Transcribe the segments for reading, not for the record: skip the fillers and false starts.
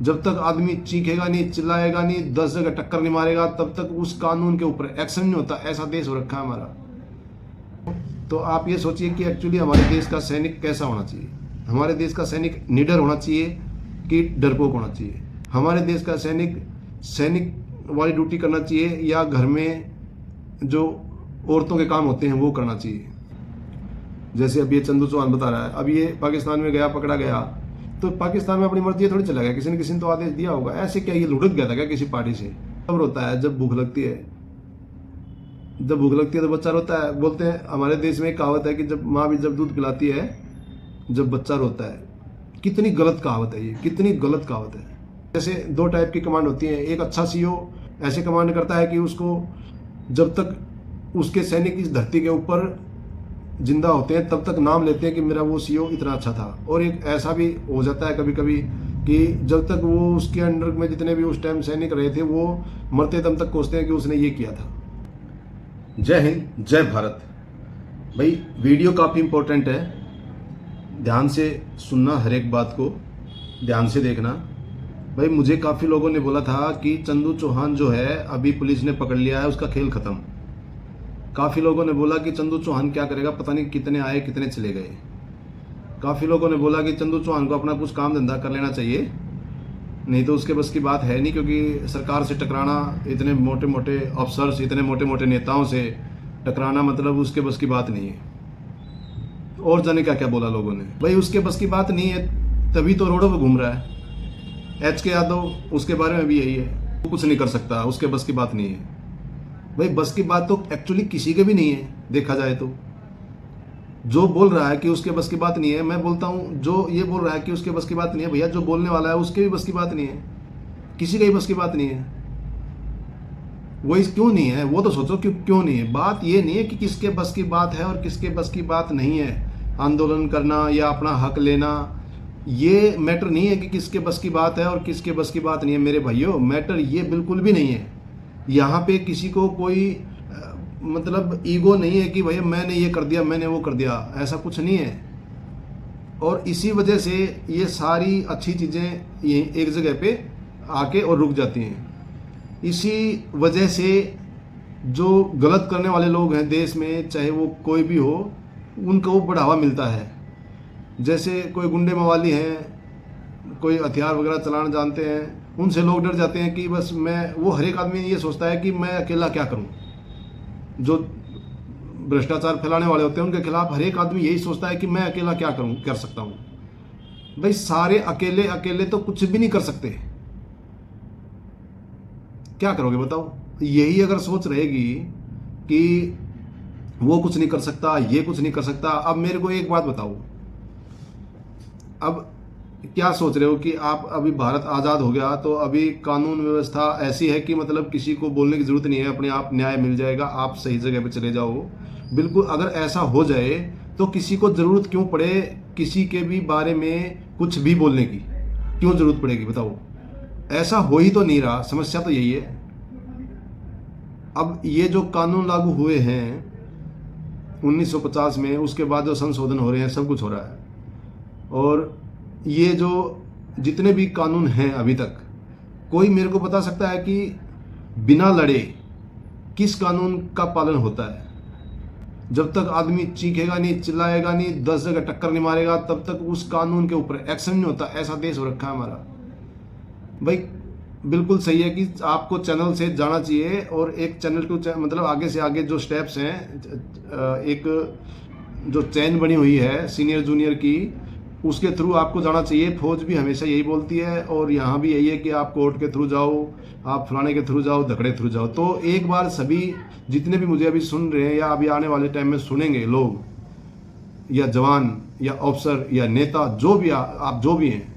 जब तक आदमी चीखेगा नहीं, चिल्लाएगा नहीं, 10 जगह टक्कर नहीं मारेगा, तब तक उस कानून के ऊपर एक्शन नहीं होता। ऐसा देश हो रखा है हमारा। तो आप ये सोचिए कि एक्चुअली हमारे देश का सैनिक कैसा होना चाहिए। हमारे देश का सैनिक निडर होना चाहिए कि डरपोक होना चाहिए। हमारे देश का सैनिक सैनिक वाली ड्यूटी करना चाहिए या घर में जो औरतों के काम होते हैं वो करना चाहिए। जैसे अब ये चंदू चौहान बता रहा है, अब ये पाकिस्तान में गया, पकड़ा गया, तो पाकिस्तान में अपनी मर्जी थोड़ी चला गया, किसी ने तो आदेश दिया होगा। ऐसे क्या ये लुढ़क गया था क्या किसी पार्टी से? तब रोता है जब भूख लगती है, जब भूख लगती है तो बच्चा रोता है। बोलते हैं हमारे देश में एक कहावत है कि जब माँ भी जब दूध पिलाती है जब बच्चा रोता है। कितनी गलत कहावत है ये, कितनी गलत कहावत है। जैसे दो टाइप की कमांड होती है। एक अच्छा सीईओ ऐसे कमांड करता है कि उसको जब तक उसके सैनिक इस धरती के ऊपर जिंदा होते हैं तब तक नाम लेते हैं कि मेरा वो सीईओ इतना अच्छा था। और एक ऐसा भी हो जाता है कभी कभी कि जब तक वो उसके अंडर में जितने भी उस टाइम सैनिक रहे थे वो मरते दम तक कोसते हैं कि उसने ये किया था। जय हिंद, जय भारत। भाई वीडियो काफ़ी इम्पोर्टेंट है, ध्यान से सुनना, हर एक बात को ध्यान से देखना। भाई मुझे काफ़ी लोगों ने बोला था कि चंदू चौहान जो है अभी पुलिस ने पकड़ लिया है, उसका खेल ख़त्म। काफ़ी लोगों ने बोला कि चंदू चौहान क्या करेगा, पता नहीं कितने आए कितने चले गए। काफ़ी लोगों ने बोला कि चंदू चौहान को अपना कुछ काम धंधा कर लेना चाहिए, नहीं तो उसके बस की बात है नहीं, क्योंकि सरकार से टकराना, इतने मोटे मोटे अफसर्स, इतने मोटे मोटे नेताओं से टकराना मतलब उसके बस की बात नहीं है। और जाने क्या क्या बोला लोगों ने। भाई उसके बस की बात नहीं है तभी तो रोडों पर घूम रहा है। HK यादव, उसके बारे में भी यही है, वो कुछ नहीं कर सकता, उसके बस की बात नहीं है। भाई बस की बात तो एक्चुअली किसी के भी नहीं है देखा जाए तो। जो बोल रहा है कि उसके बस की बात नहीं है, मैं बोलता हूँ जो ये बोल रहा है कि उसके बस की बात नहीं है, भैया जो बोलने वाला है उसके भी बस की बात नहीं है, किसी का ही बस की बात नहीं है। वो इस क्यों नहीं है वो तो सोचो, क्यों नहीं है। बात ये नहीं है कि किसके बस की बात है और किसके बस की बात नहीं है। आंदोलन करना या अपना हक लेना ये मैटर नहीं है कि किसके बस की बात है और किसके बस की बात नहीं है। मेरे भाइयों, मैटर ये बिल्कुल भी नहीं है। यहाँ पे किसी को कोई मतलब ईगो नहीं है कि भैया मैंने ये कर दिया, मैंने वो कर दिया, ऐसा कुछ नहीं है। और इसी वजह से ये सारी अच्छी चीज़ें ये एक जगह पे आके और रुक जाती हैं। इसी वजह से जो गलत करने वाले लोग हैं देश में, चाहे वो कोई भी हो, उनको बढ़ावा मिलता है। जैसे कोई गुंडे मवाली हैं, कोई हथियार वगैरह चलाना जानते हैं, उनसे लोग डर जाते हैं कि बस वो हर एक आदमी ये सोचता है कि मैं अकेला क्या करूं। जो भ्रष्टाचार फैलाने वाले होते हैं उनके खिलाफ हर एक आदमी यही सोचता है कि मैं अकेला क्या कर सकता हूं। भाई सारे अकेले अकेले तो कुछ भी नहीं कर सकते, क्या करोगे बताओ। यही अगर सोच रहेगी कि वो कुछ नहीं कर सकता, ये कुछ नहीं कर सकता। अब मेरे को एक बात बताओ, अब क्या सोच रहे हो कि आप अभी भारत आज़ाद हो गया तो अभी कानून व्यवस्था ऐसी है कि मतलब किसी को बोलने की ज़रूरत नहीं है, अपने आप न्याय मिल जाएगा, आप सही जगह पे चले जाओ। बिल्कुल अगर ऐसा हो जाए तो किसी को ज़रूरत क्यों पड़े किसी के भी बारे में कुछ भी बोलने की, क्यों ज़रूरत पड़ेगी बताओ। ऐसा हो ही तो नहीं रहा, समस्या तो यही है। अब ये जो कानून लागू हुए हैं 1950 में, उसके बाद जो संशोधन हो रहे हैं, सब कुछ हो रहा है। और ये जो जितने भी कानून हैं अभी तक, कोई मेरे को बता सकता है कि बिना लड़े किस कानून का पालन होता है? जब तक आदमी चीखेगा नहीं, चिल्लाएगा नहीं, 10 जगह टक्कर नहीं मारेगा, तब तक उस कानून के ऊपर एक्शन नहीं होता। ऐसा देश हो रखा है हमारा। भाई बिल्कुल सही है कि आपको चैनल से जाना चाहिए और एक चैनल टू मतलब आगे से आगे जो स्टेप्स हैं, एक जो चैन बनी हुई है सीनियर जूनियर की, उसके थ्रू आपको जाना चाहिए। फौज भी हमेशा यही बोलती है और यहाँ भी यही है कि आप कोर्ट के थ्रू जाओ, आप फलाने के थ्रू जाओ, धकड़े थ्रू जाओ। तो एक बार सभी जितने भी मुझे अभी सुन रहे हैं या अभी आने वाले टाइम में सुनेंगे लोग, या जवान या अफसर या नेता, जो भी आप जो भी हैं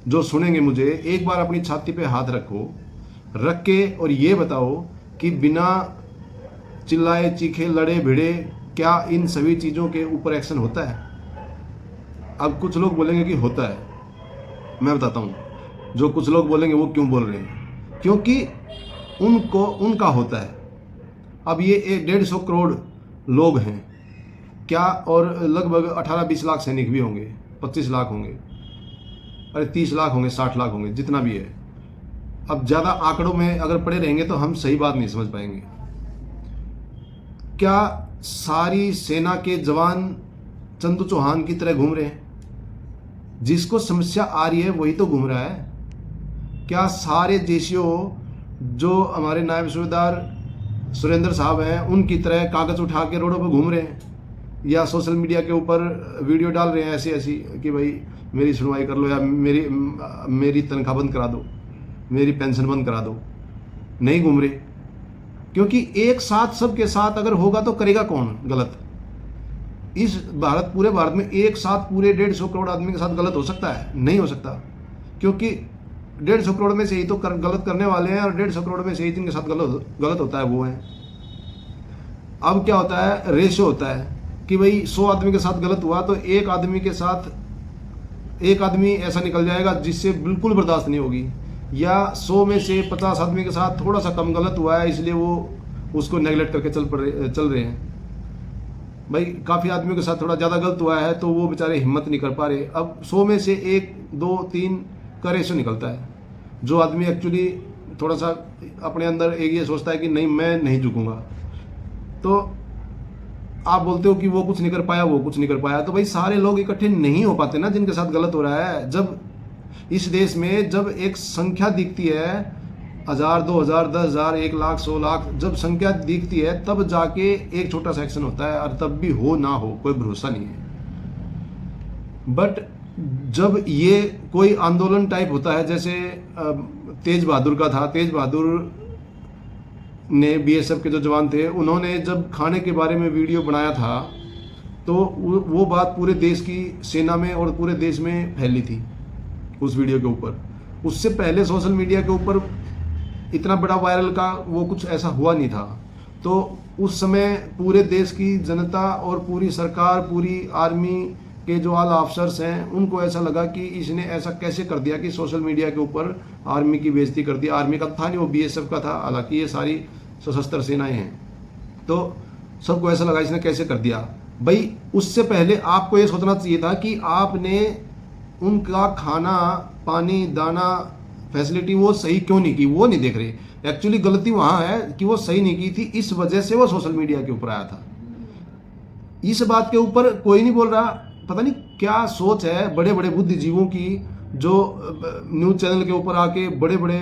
जो सुनेंगे मुझे, एक बार अपनी छाती पे हाथ रख के और ये बताओ कि बिना चिल्लाए चीखे लड़े भिड़े क्या इन सभी चीज़ों के ऊपर एक्शन होता है? अब कुछ लोग बोलेंगे कि होता है, मैं बताता हूँ। जो कुछ लोग बोलेंगे वो क्यों बोल रहे हैं, क्योंकि उनका होता है। अब ये 150 करोड़ लोग हैं क्या, और लगभग 18-20 लाख सैनिक भी होंगे, 25 लाख होंगे। अरे 30 लाख होंगे, 60 लाख होंगे, जितना भी है। अब ज़्यादा आंकड़ों में अगर पड़े रहेंगे तो हम सही बात नहीं समझ पाएंगे। क्या सारी सेना के जवान चंदू चौहान की तरह घूम रहे हैं? जिसको समस्या आ रही है वही तो घूम रहा है। क्या सारे जेसीओ जो हमारे नायब सूबेदार सुरेंद्र साहब हैं उनकी तरह कागज़ उठा के रोडों पर घूम रहे हैं, या सोशल मीडिया के ऊपर वीडियो डाल रहे हैं ऐसी ऐसी कि भाई मेरी सुनवाई कर लो, या मेरी तनख्वाह बंद करा दो, मेरी पेंशन बंद करा दो? नहीं घूम रहे, क्योंकि एक साथ सबके साथ अगर होगा तो करेगा कौन गलत? इस पूरे भारत में एक साथ पूरे 150 करोड़ आदमी के साथ गलत हो सकता है? नहीं हो सकता, क्योंकि 150 करोड़ में से ही तो गलत करने वाले हैं, और 150 करोड़ में से ही जिनके साथ गलत होता है वो है। अब क्या होता है, रेशो होता है कि भाई 100 आदमी के साथ गलत हुआ तो एक आदमी ऐसा निकल जाएगा जिससे बिल्कुल बर्दाश्त नहीं होगी, या 100 में से 50 आदमी के साथ थोड़ा सा कम गलत हुआ है इसलिए वो उसको नेगलेक्ट करके चल रहे हैं। भाई काफ़ी आदमियों के साथ थोड़ा ज़्यादा गलत हुआ है तो वो बेचारे हिम्मत नहीं कर पा रहे। अब 100 में से 1, 2, 3 का रेशो निकलता है। जो आदमी एक्चुअली थोड़ा सा अपने अंदर एक ये सोचता है कि नहीं मैं नहीं झुकूंगा, तो आप बोलते हो कि वो कुछ नहीं कर पाया, वो कुछ नहीं कर पाया। तो भाई सारे लोग इकट्ठे नहीं हो पाते ना जिनके साथ गलत हो रहा है। जब इस देश में जब एक संख्या दिखती है 1000, 2000, 10,000, 1 लाख, 100 लाख, जब संख्या दिखती है तब जाके एक छोटा सा एक्शन होता है, और तब भी हो ना हो कोई भरोसा नहीं है। बट जब ये कोई आंदोलन टाइप होता है, जैसे तेज बहादुर का था, तेज बहादुर ने बीएसएफ के जो जवान थे उन्होंने जब खाने के बारे में वीडियो बनाया था तो वो बात पूरे देश की सेना में और पूरे देश में फैली थी उस वीडियो के ऊपर। उससे पहले सोशल मीडिया के ऊपर इतना बड़ा वायरल का वो कुछ ऐसा हुआ नहीं था। तो उस समय पूरे देश की जनता और पूरी सरकार, पूरी आर्मी के जो आला अफसर्स हैं उनको ऐसा लगा कि इसने ऐसा कैसे कर दिया कि सोशल मीडिया के ऊपर आर्मी की बेइज्जती कर दी। आर्मी का था नहीं, वो बीएसएफ का था, हालांकि ये सारी सशस्त्र सेनाएं हैं। तो सबको ऐसा लगा इसने कैसे कर दिया। भाई उससे पहले आपको ये सोचना चाहिए था कि आपने उनका खाना, पानी, दाना, फैसिलिटी वो सही क्यों नहीं की, वो नहीं देख रहे। एक्चुअली गलती वहाँ है कि वो सही नहीं की थी, इस वजह से वो सोशल मीडिया के ऊपर आया था। इस बात के ऊपर कोई नहीं बोल रहा। पता नहीं क्या सोच है बड़े बड़े बुद्धिजीवों की, जो न्यूज़ चैनल के ऊपर आके बड़े बड़े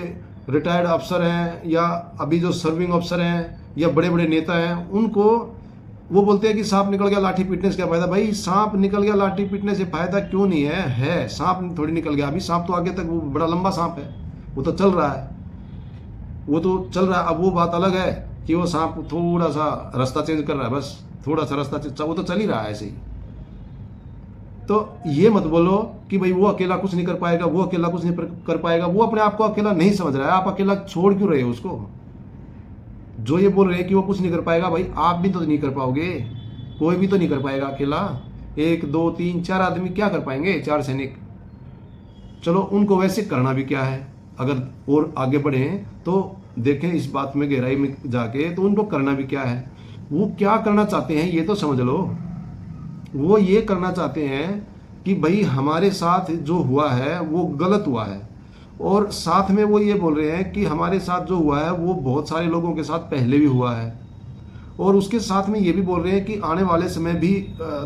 रिटायर्ड अफसर हैं या अभी जो सर्विंग अफसर हैं या बड़े बड़े नेता हैं, उनको वो बोलते हैं कि सांप निकल गया लाठी पीटने से क्या फायदा। भाई सांप निकल गया लाठी पीटने से फायदा क्यों नहीं है सांप थोड़ी निकल गया। अभी सांप तो आगे तक वो बड़ा लंबा सांप है, वो तो चल रहा है, वो तो चल रहा है। अब वो बात अलग है कि वो सांप थोड़ा सा रास्ता चेंज कर रहा है, बस थोड़ा सा रास्ता, वो तो चल ही रहा है ऐसे ही। तो ये मत बोलो कि भाई वो अकेला कुछ नहीं कर पाएगा, वो अकेला कुछ नहीं कर पाएगा। वो अपने आप को अकेला नहीं समझ रहा है, आप अकेला छोड़ क्यों रहे हो उसको? जो ये बोल रहे हैं कि वो कुछ नहीं कर पाएगा, भाई आप भी तो नहीं कर पाओगे, कोई भी तो नहीं कर पाएगा अकेला। 1, 2, 3, 4 आदमी क्या कर पाएंगे, 4 सैनिक। चलो उनको वैसे करना भी क्या है, अगर और आगे बढ़े तो देखें इस बात में गहराई में जाके, तो उनको करना भी क्या है, वो क्या करना चाहते हैं ये तो समझ लो। वो ये करना चाहते हैं कि भाई हमारे साथ जो हुआ है वो गलत हुआ है, और साथ में वो ये बोल रहे हैं कि हमारे साथ जो हुआ है वो बहुत सारे लोगों के साथ पहले भी हुआ है, और उसके साथ में ये भी बोल रहे हैं कि आने वाले समय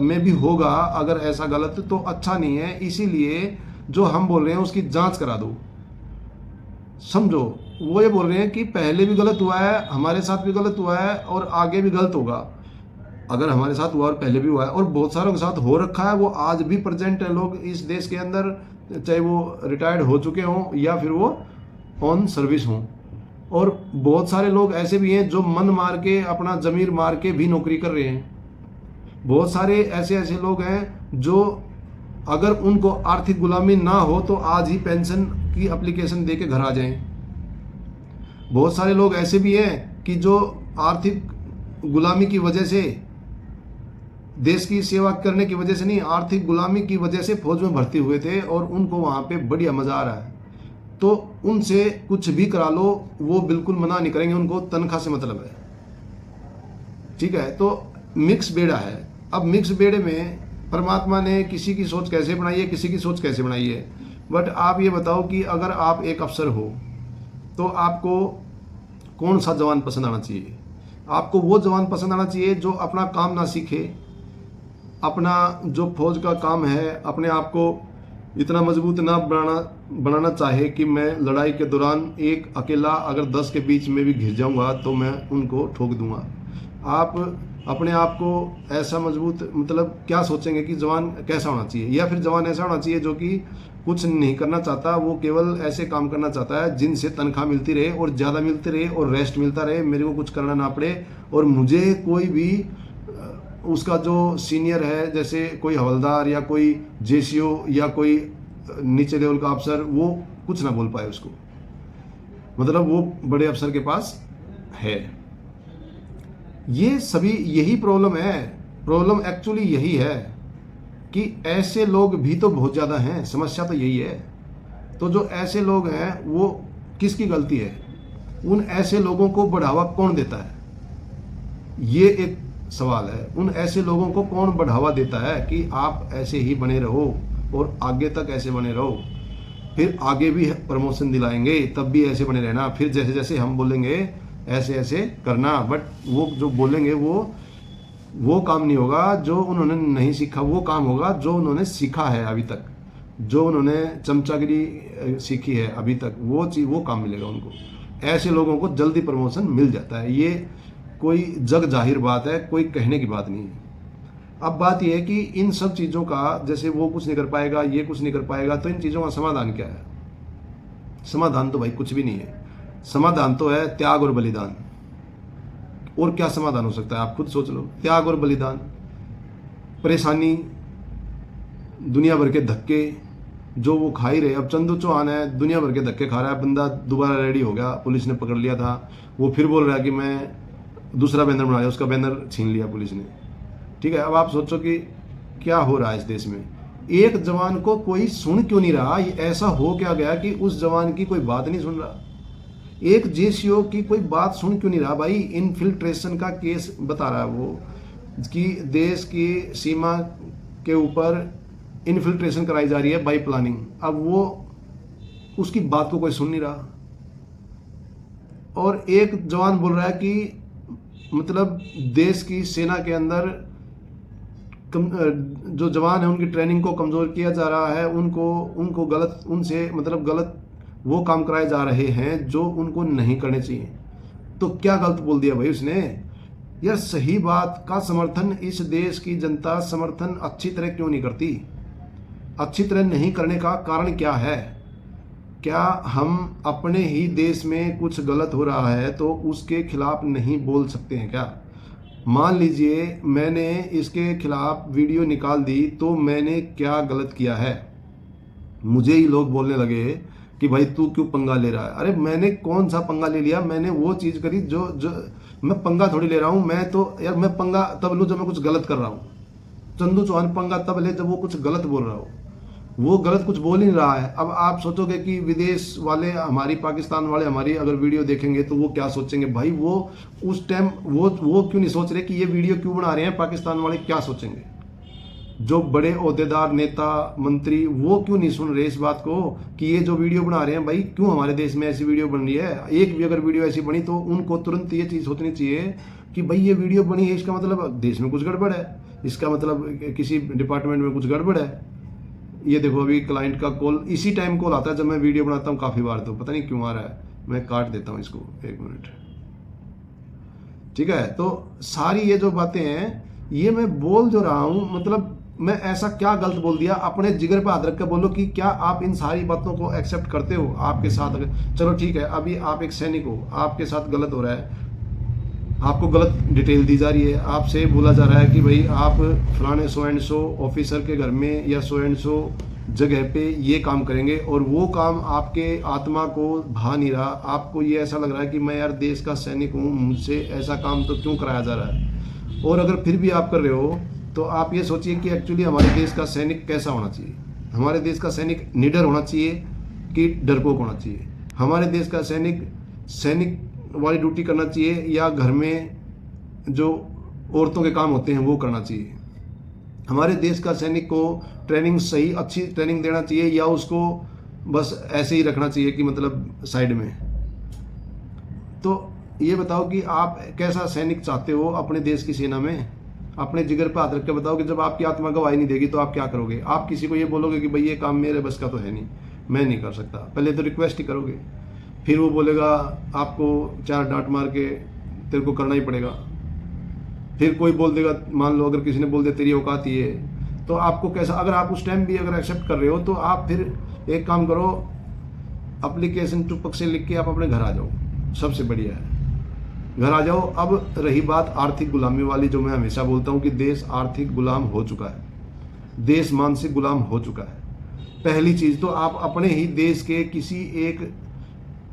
में भी होगा अगर ऐसा गलत, तो अच्छा नहीं है। इसीलिए जो हम बोल रहे हैं उसकी जांच करा दो। समझो, वो ये बोल रहे हैं कि पहले भी गलत हुआ है, हमारे साथ भी गलत हुआ है और आगे भी गलत होगा। अगर हमारे साथ हुआ और पहले भी हुआ है और बहुत सारों के साथ हो रखा है, वो आज भी प्रेजेंट है लोग इस देश के अंदर, चाहे वो रिटायर्ड हो चुके हों या फिर वो ऑन सर्विस हों। और बहुत सारे लोग ऐसे भी हैं जो मन मार के, अपना ज़मीर मार के भी नौकरी कर रहे हैं। बहुत सारे ऐसे लोग हैं जो अगर उनको आर्थिक गुलामी ना हो तो आज ही पेंशन की एप्लीकेशन दे के घर आ जाएं। बहुत सारे लोग ऐसे भी हैं कि जो आर्थिक गुलामी की वजह से, देश की सेवा करने की वजह से नहीं, आर्थिक गुलामी की वजह से फौज में भर्ती हुए थे और उनको वहाँ पे बढ़िया मज़ा आ रहा है। तो उनसे कुछ भी करा लो, वो बिल्कुल मना नहीं करेंगे, उनको तनख्वाह से मतलब है। ठीक है, तो मिक्स बेड़ा है। अब मिक्स बेड़े में परमात्मा ने किसी की सोच कैसे बनाई है, किसी की सोच कैसे बनाई है। बट आप ये बताओ कि अगर आप एक अफसर हो तो आपको कौन सा जवान पसंद आना चाहिए? आपको वो जवान पसंद आना चाहिए जो अपना काम ना सीखे, अपना जो फौज का काम है अपने आप को इतना मजबूत ना बनाना चाहे कि मैं लड़ाई के दौरान एक अकेला अगर 10 के बीच में भी घिर जाऊंगा तो मैं उनको ठोक दूंगा। आप अपने आप को ऐसा मजबूत मतलब क्या सोचेंगे कि जवान कैसा होना चाहिए? या फिर जवान ऐसा होना चाहिए जो कि कुछ नहीं करना चाहता, वो केवल ऐसे काम करना चाहता है जिनसे तनख्वाह मिलती रहे और ज़्यादा मिलती रहे और रेस्ट मिलता रहे, मेरे को कुछ करना ना पड़े और मुझे कोई भी उसका जो सीनियर है जैसे कोई हवलदार या कोई जेसीओ या कोई नीचे लेवल का अफसर वो कुछ ना बोल पाए उसको, मतलब वो बड़े अफसर के पास है। ये सभी यही प्रॉब्लम है। प्रॉब्लम एक्चुअली यही है कि ऐसे लोग भी तो बहुत ज़्यादा हैं, समस्या तो यही है। तो जो ऐसे लोग हैं वो किसकी गलती है? उन ऐसे लोगों को बढ़ावा कौन देता है? ये एक सवाल है। उन ऐसे लोगों को कौन बढ़ावा देता है कि आप ऐसे ही बने रहो और आगे तक ऐसे बने रहो, फिर आगे भी प्रमोशन दिलाएंगे तब भी ऐसे बने रहना, फिर जैसे जैसे हम बोलेंगे ऐसे ऐसे करना। बट वो जो बोलेंगे वो काम नहीं होगा जो उन्होंने नहीं सीखा, वो काम होगा जो उन्होंने सीखा है अभी तक, जो उन्होंने चमचागिरी सीखी है अभी तक, वो चीज़ वो काम मिलेगा उनको। ऐसे लोगों को जल्दी प्रमोशन मिल जाता है, ये कोई जग जाहिर बात है, कोई कहने की बात नहीं है। अब बात यह है कि इन सब चीज़ों का जैसे वो कुछ नहीं कर पाएगा, ये कुछ नहीं कर पाएगा, तो इन चीज़ों का समाधान क्या है? समाधान तो भाई कुछ भी नहीं है। समाधान तो है त्याग और बलिदान। और क्या समाधान हो सकता है? आप खुद सोच लो। त्याग और बलिदान, परेशानी, दुनिया भर के धक्के जो वो खा ही रहे। अब चंदू चौहान है, दुनिया भर के धक्के खा रहा है, बंदा दोबारा रेडी हो गया, पुलिस ने पकड़ लिया था, वो फिर बोल रहा है कि मैं दूसरा बैनर बना लिया, उसका बैनर छीन लिया पुलिस ने। ठीक है, अब आप सोचो कि क्या हो रहा है इस देश में। एक जवान को कोई सुन क्यों नहीं रहा? ये ऐसा हो क्या गया कि उस जवान की कोई बात नहीं सुन रहा? एक जेसीओ की कोई बात सुन क्यों नहीं रहा? भाई इनफिल्ट्रेशन का केस बता रहा है वो कि देश की सीमा के ऊपर इनफिल्ट्रेशन कराई जा रही है बाई प्लानिंग। अब वो उसकी बात को कोई सुन नहीं रहा। और एक जवान बोल रहा है कि मतलब देश की सेना के अंदर जो जवान है उनकी ट्रेनिंग को कमज़ोर किया जा रहा है, उनको गलत, उनसे मतलब गलत वो काम कराए जा रहे हैं जो उनको नहीं करने चाहिए। तो क्या गलत बोल दिया भाई उसने? यार सही बात का समर्थन इस देश की जनता समर्थन अच्छी तरह क्यों नहीं करती? अच्छी तरह नहीं करने का कारण क्या है? क्या हम अपने ही देश में कुछ गलत हो रहा है तो उसके खिलाफ नहीं बोल सकते हैं क्या? मान लीजिए मैंने इसके खिलाफ वीडियो निकाल दी तो मैंने क्या गलत किया है? मुझे ही लोग बोलने लगे कि भाई तू क्यों पंगा ले रहा है। अरे मैंने कौन सा पंगा ले लिया? मैंने वो चीज़ करी जो मैं पंगा थोड़ी ले रहा हूँ। मैं तो यार मैं पंगा तब लूँ जब मैं कुछ गलत कर रहा हूँ। चंदू चौहान पंगा तब ले जब वो कुछ गलत बोल रहा हो। वो गलत कुछ बोल ही नहीं रहा है। अब आप सोचोगे कि विदेश वाले हमारी, पाकिस्तान वाले हमारी अगर वीडियो देखेंगे तो वो क्या सोचेंगे? भाई वो उस टाइम वो क्यों नहीं सोच रहे कि ये वीडियो क्यों बना रहे हैं? पाकिस्तान वाले क्या सोचेंगे? जो बड़े ओहदेदार, नेता, मंत्री, वो क्यों नहीं सुन रहे इस बात को कि ये जो वीडियो बना रहे हैं भाई क्यों हमारे देश में ऐसी वीडियो बन रही है? एक भी अगर वीडियो ऐसी बनी तो उनको तुरंत ये चीज़ सोचनी चाहिए कि भाई ये वीडियो बनी है, इसका मतलब देश में कुछ गड़बड़ है, इसका मतलब किसी डिपार्टमेंट में कुछ गड़बड़ है। ये देखो अभी क्लाइंट का कॉल इसी टाइम कॉल आता है जब मैं वीडियो बनाता हूँ काफ़ी बार, तो पता नहीं क्यों आ रहा है। मैं काट देता हूँ इसको, 1 मिनट। ठीक है, तो सारी ये जो बातें हैं ये मैं बोल जो रहा हूँ, मतलब मैं ऐसा क्या गलत बोल दिया? अपने जिगर पे हाथ रख कर बोलो कि क्या आप इन सारी बातों को एक्सेप्ट करते हो? आपके साथ अगर चलो ठीक है, अभी आप एक सैनिक हो, आपके साथ गलत हो रहा है, आपको गलत डिटेल दी जा रही है, आपसे बोला जा रहा है कि भाई आप फलाने सो एंड सो ऑफिसर के घर में या सो एंड सो जगह पे ये काम करेंगे, और वो काम आपके आत्मा को भा नहीं रहा। आपको ये ऐसा लग रहा है कि मैं यार देश का सैनिक हूँ, मुझसे ऐसा काम तो क्यों कराया जा रहा है? और अगर फिर भी आप कर रहे हो तो आप ये सोचिए कि एक्चुअली हमारे देश का सैनिक कैसा होना चाहिए? हमारे देश का सैनिक निडर होना चाहिए कि डरपोक होना चाहिए? हमारे देश का सैनिक वाली ड्यूटी करना चाहिए या घर में जो औरतों के काम होते हैं वो करना चाहिए? हमारे देश का सैनिक को ट्रेनिंग, सही अच्छी ट्रेनिंग देना चाहिए या उसको बस ऐसे ही रखना चाहिए कि मतलब साइड में। तो ये बताओ कि आप कैसा सैनिक चाहते हो अपने देश की सेना में? अपने जिगर पे हाथ रख के बताओ कि जब आपकी आत्मा गवाही नहीं देगी तो आप क्या करोगे? आप किसी को ये बोलोगे कि भाई ये काम मेरे बस का तो है नहीं, मैं नहीं कर सकता? पहले तो रिक्वेस्ट ही करोगे, फिर वो बोलेगा आपको 4 डांट मार के तेरे को करना ही पड़ेगा। फिर कोई बोल देगा, मान लो अगर किसी ने बोल दिया तेरी औकात ही है, तो आपको कैसा? अगर आप उस टाइम भी अगर एक्सेप्ट कर रहे हो तो आप फिर एक काम करो, एप्लीकेशन टुपक से लिख के आप अपने घर आ जाओ, सबसे बढ़िया है, घर आ जाओ। अब रही बात आर्थिक गुलामी वाली, जो मैं हमेशा बोलता हूँ कि देश आर्थिक गुलाम हो चुका है, देश मानसिक गुलाम हो चुका है। पहली चीज तो आप अपने ही देश के किसी एक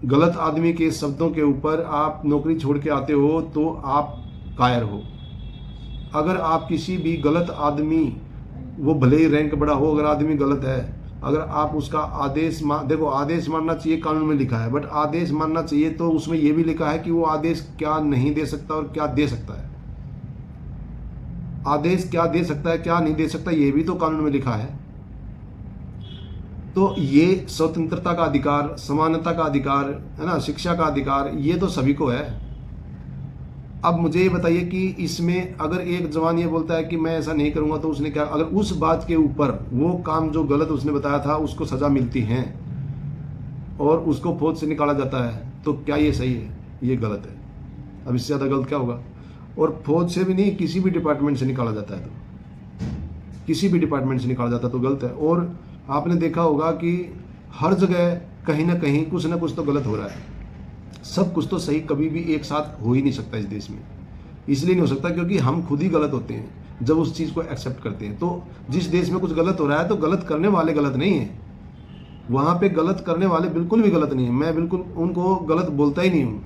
गलत आदमी के शब्दों के ऊपर आप नौकरी छोड़ के आते हो तो आप कायर हो। अगर आप किसी भी गलत आदमी, वो भले ही रैंक बड़ा हो, अगर आदमी गलत है, अगर आप उसका आदेश देखो, आदेश मानना चाहिए, कानून में लिखा है, बट आदेश मानना चाहिए तो उसमें यह भी लिखा है कि वो आदेश क्या नहीं दे सकता और क्या दे सकता है। आदेश क्या दे सकता है, क्या नहीं दे सकता, ये भी तो कानून में लिखा है। तो ये स्वतंत्रता का अधिकार, समानता का अधिकार है ना, शिक्षा का अधिकार, ये तो सभी को है। अब मुझे ये बताइए कि इसमें अगर एक जवान ये बोलता है कि मैं ऐसा नहीं करूंगा, तो उसने क्या, अगर उस बात के ऊपर वो काम जो गलत उसने बताया था उसको सजा मिलती है और उसको फौज से निकाला जाता है, तो क्या ये सही है? ये गलत है। अब इससे ज़्यादा गलत क्या होगा? और फौज से भी नहीं, किसी भी डिपार्टमेंट से निकाला जाता है, तो किसी भी डिपार्टमेंट से निकाला जाता है तो गलत है। और आपने देखा होगा कि हर जगह कहीं ना कहीं कुछ ना कुछ तो गलत हो रहा है। सब कुछ तो सही कभी भी एक साथ हो ही नहीं सकता इस देश में। इसलिए नहीं हो सकता क्योंकि हम खुद ही गलत होते हैं जब उस चीज़ को एक्सेप्ट करते हैं। तो जिस देश में कुछ गलत हो रहा है तो गलत करने वाले गलत नहीं है, वहाँ पे गलत करने वाले बिल्कुल भी गलत नहीं है। मैं बिल्कुल उनको गलत बोलता ही नहीं हूँ।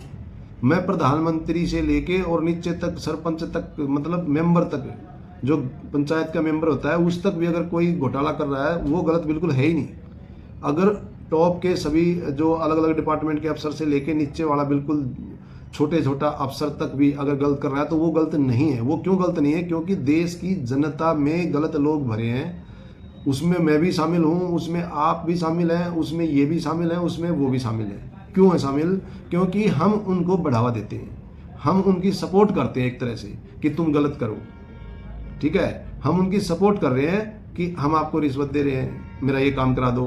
मैं प्रधानमंत्री से लेके और नीचे तक, सरपंच तक, मतलब मेंबर तक, जो पंचायत का मेंबर होता है उस तक भी अगर कोई घोटाला कर रहा है वो गलत बिल्कुल है ही नहीं। अगर टॉप के सभी जो अलग अलग डिपार्टमेंट के अफसर से लेके नीचे वाला बिल्कुल छोटे छोटा अफसर तक भी अगर गलत कर रहा है तो वो गलत नहीं है। वो क्यों गलत नहीं है? क्योंकि देश की जनता में गलत लोग भरे हैं, उसमें मैं भी शामिल हूँ, उसमें आप भी शामिल हैं, उसमें ये भी शामिल हैं, उसमें वो भी शामिल है। क्यों है शामिल? क्योंकि हम उनको बढ़ावा देते हैं, हम उनकी सपोर्ट करते हैं एक तरह से कि तुम गलत करो, ठीक है। हम उनकी सपोर्ट कर रहे हैं कि हम आपको रिश्वत दे रहे हैं, मेरा ये काम करा दो,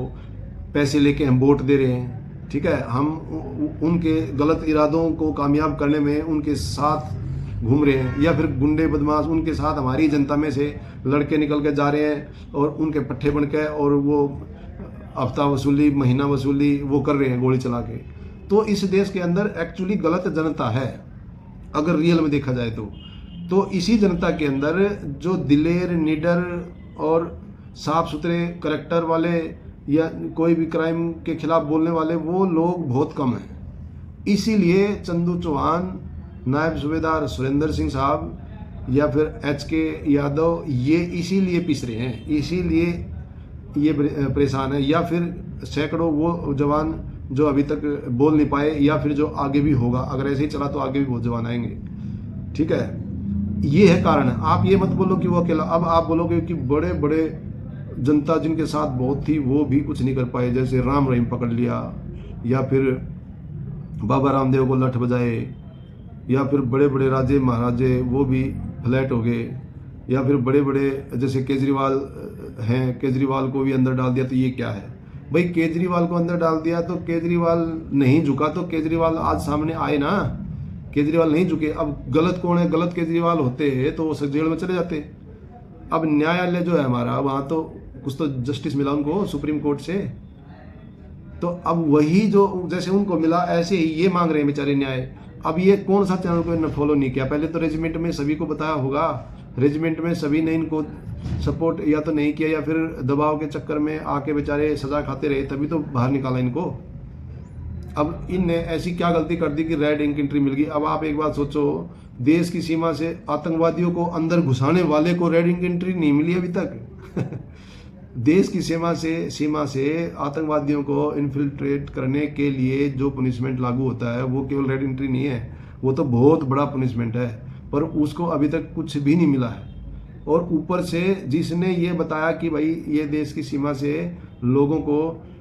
पैसे लेके हम वोट दे रहे हैं, ठीक है। हम उनके गलत इरादों को कामयाब करने में उनके साथ घूम रहे हैं, या फिर गुंडे बदमाश उनके साथ हमारी जनता में से लड़के निकल के जा रहे हैं और उनके पट्टे बन के और वो हफ्ता वसूली, महीना वसूली वो कर रहे हैं गोली चला के। तो इस देश के अंदर एक्चुअली गलत जनता है अगर रियल में देखा जाए तो इसी जनता के अंदर जो दिलेर, निडर और साफ सुथरे करैक्टर वाले या कोई भी क्राइम के खिलाफ बोलने वाले वो लोग बहुत कम हैं। इसीलिए चंदू चौहान, नायब सूबेदार सुरेंद्र सिंह साहब या फिर HK यादव ये इसीलिए पिस रहे हैं, इसीलिए ये परेशान है। या फिर सैकड़ों वो जवान जो अभी तक बोल नहीं पाए, या फिर जो आगे भी होगा, अगर ऐसे ही चला तो आगे भी बहुत जवान आएंगे, ठीक है। ये है कारण। आप ये मत बोलो कि वो अकेला। अब आप बोलोगे कि बड़े बड़े जनता जिनके साथ बहुत थी वो भी कुछ नहीं कर पाए, जैसे राम रहीम पकड़ लिया, या फिर बाबा रामदेव को लठ बजाए, या फिर बड़े बड़े राजे महाराजे वो भी फ्लैट हो गए, या फिर बड़े बड़े जैसे केजरीवाल हैं, केजरीवाल को भी अंदर डाल दिया। तो ये क्या है भाई? केजरीवाल को अंदर डाल दिया तो केजरीवाल नहीं झुका तो केजरीवाल आज सामने आए ना, केजरीवाल नहीं झुके। अब गलत कौन है? गलत केजरीवाल होते तो वो जेल में चले जाते। अब न्यायालय जो है हमारा, वहाँ तो कुछ तो जस्टिस मिला उनको सुप्रीम कोर्ट से, तो अब वही जो जैसे उनको मिला ऐसे ही ये मांग रहे हैं बेचारे न्याय। अब ये कौन सा चैनल को इन्होंने फॉलो नहीं किया? पहले तो रेजिमेंट में सभी को बताया होगा, रेजिमेंट में सभी ने इनको सपोर्ट या तो नहीं किया या फिर दबाव के चक्कर में आके बेचारे सजा खाते रहे, तभी तो बाहर निकाला इनको। अब इनने ऐसी क्या गलती कर दी कि रेड इंक एंट्री मिल गई। अब आप एक बात सोचो, देश की सीमा से आतंकवादियों को अंदर घुसाने वाले को रेड इंक एंट्री नहीं मिली अभी तक। देश की सीमा से आतंकवादियों को इन्फिल्ट्रेट करने के लिए जो पनिशमेंट लागू होता है वो केवल रेड एंट्री नहीं है, वो तो बहुत बड़ा पनिशमेंट है, पर उसको अभी तक कुछ भी नहीं मिला है। और ऊपर से जिसने ये बताया कि भाई ये देश की सीमा से लोगों को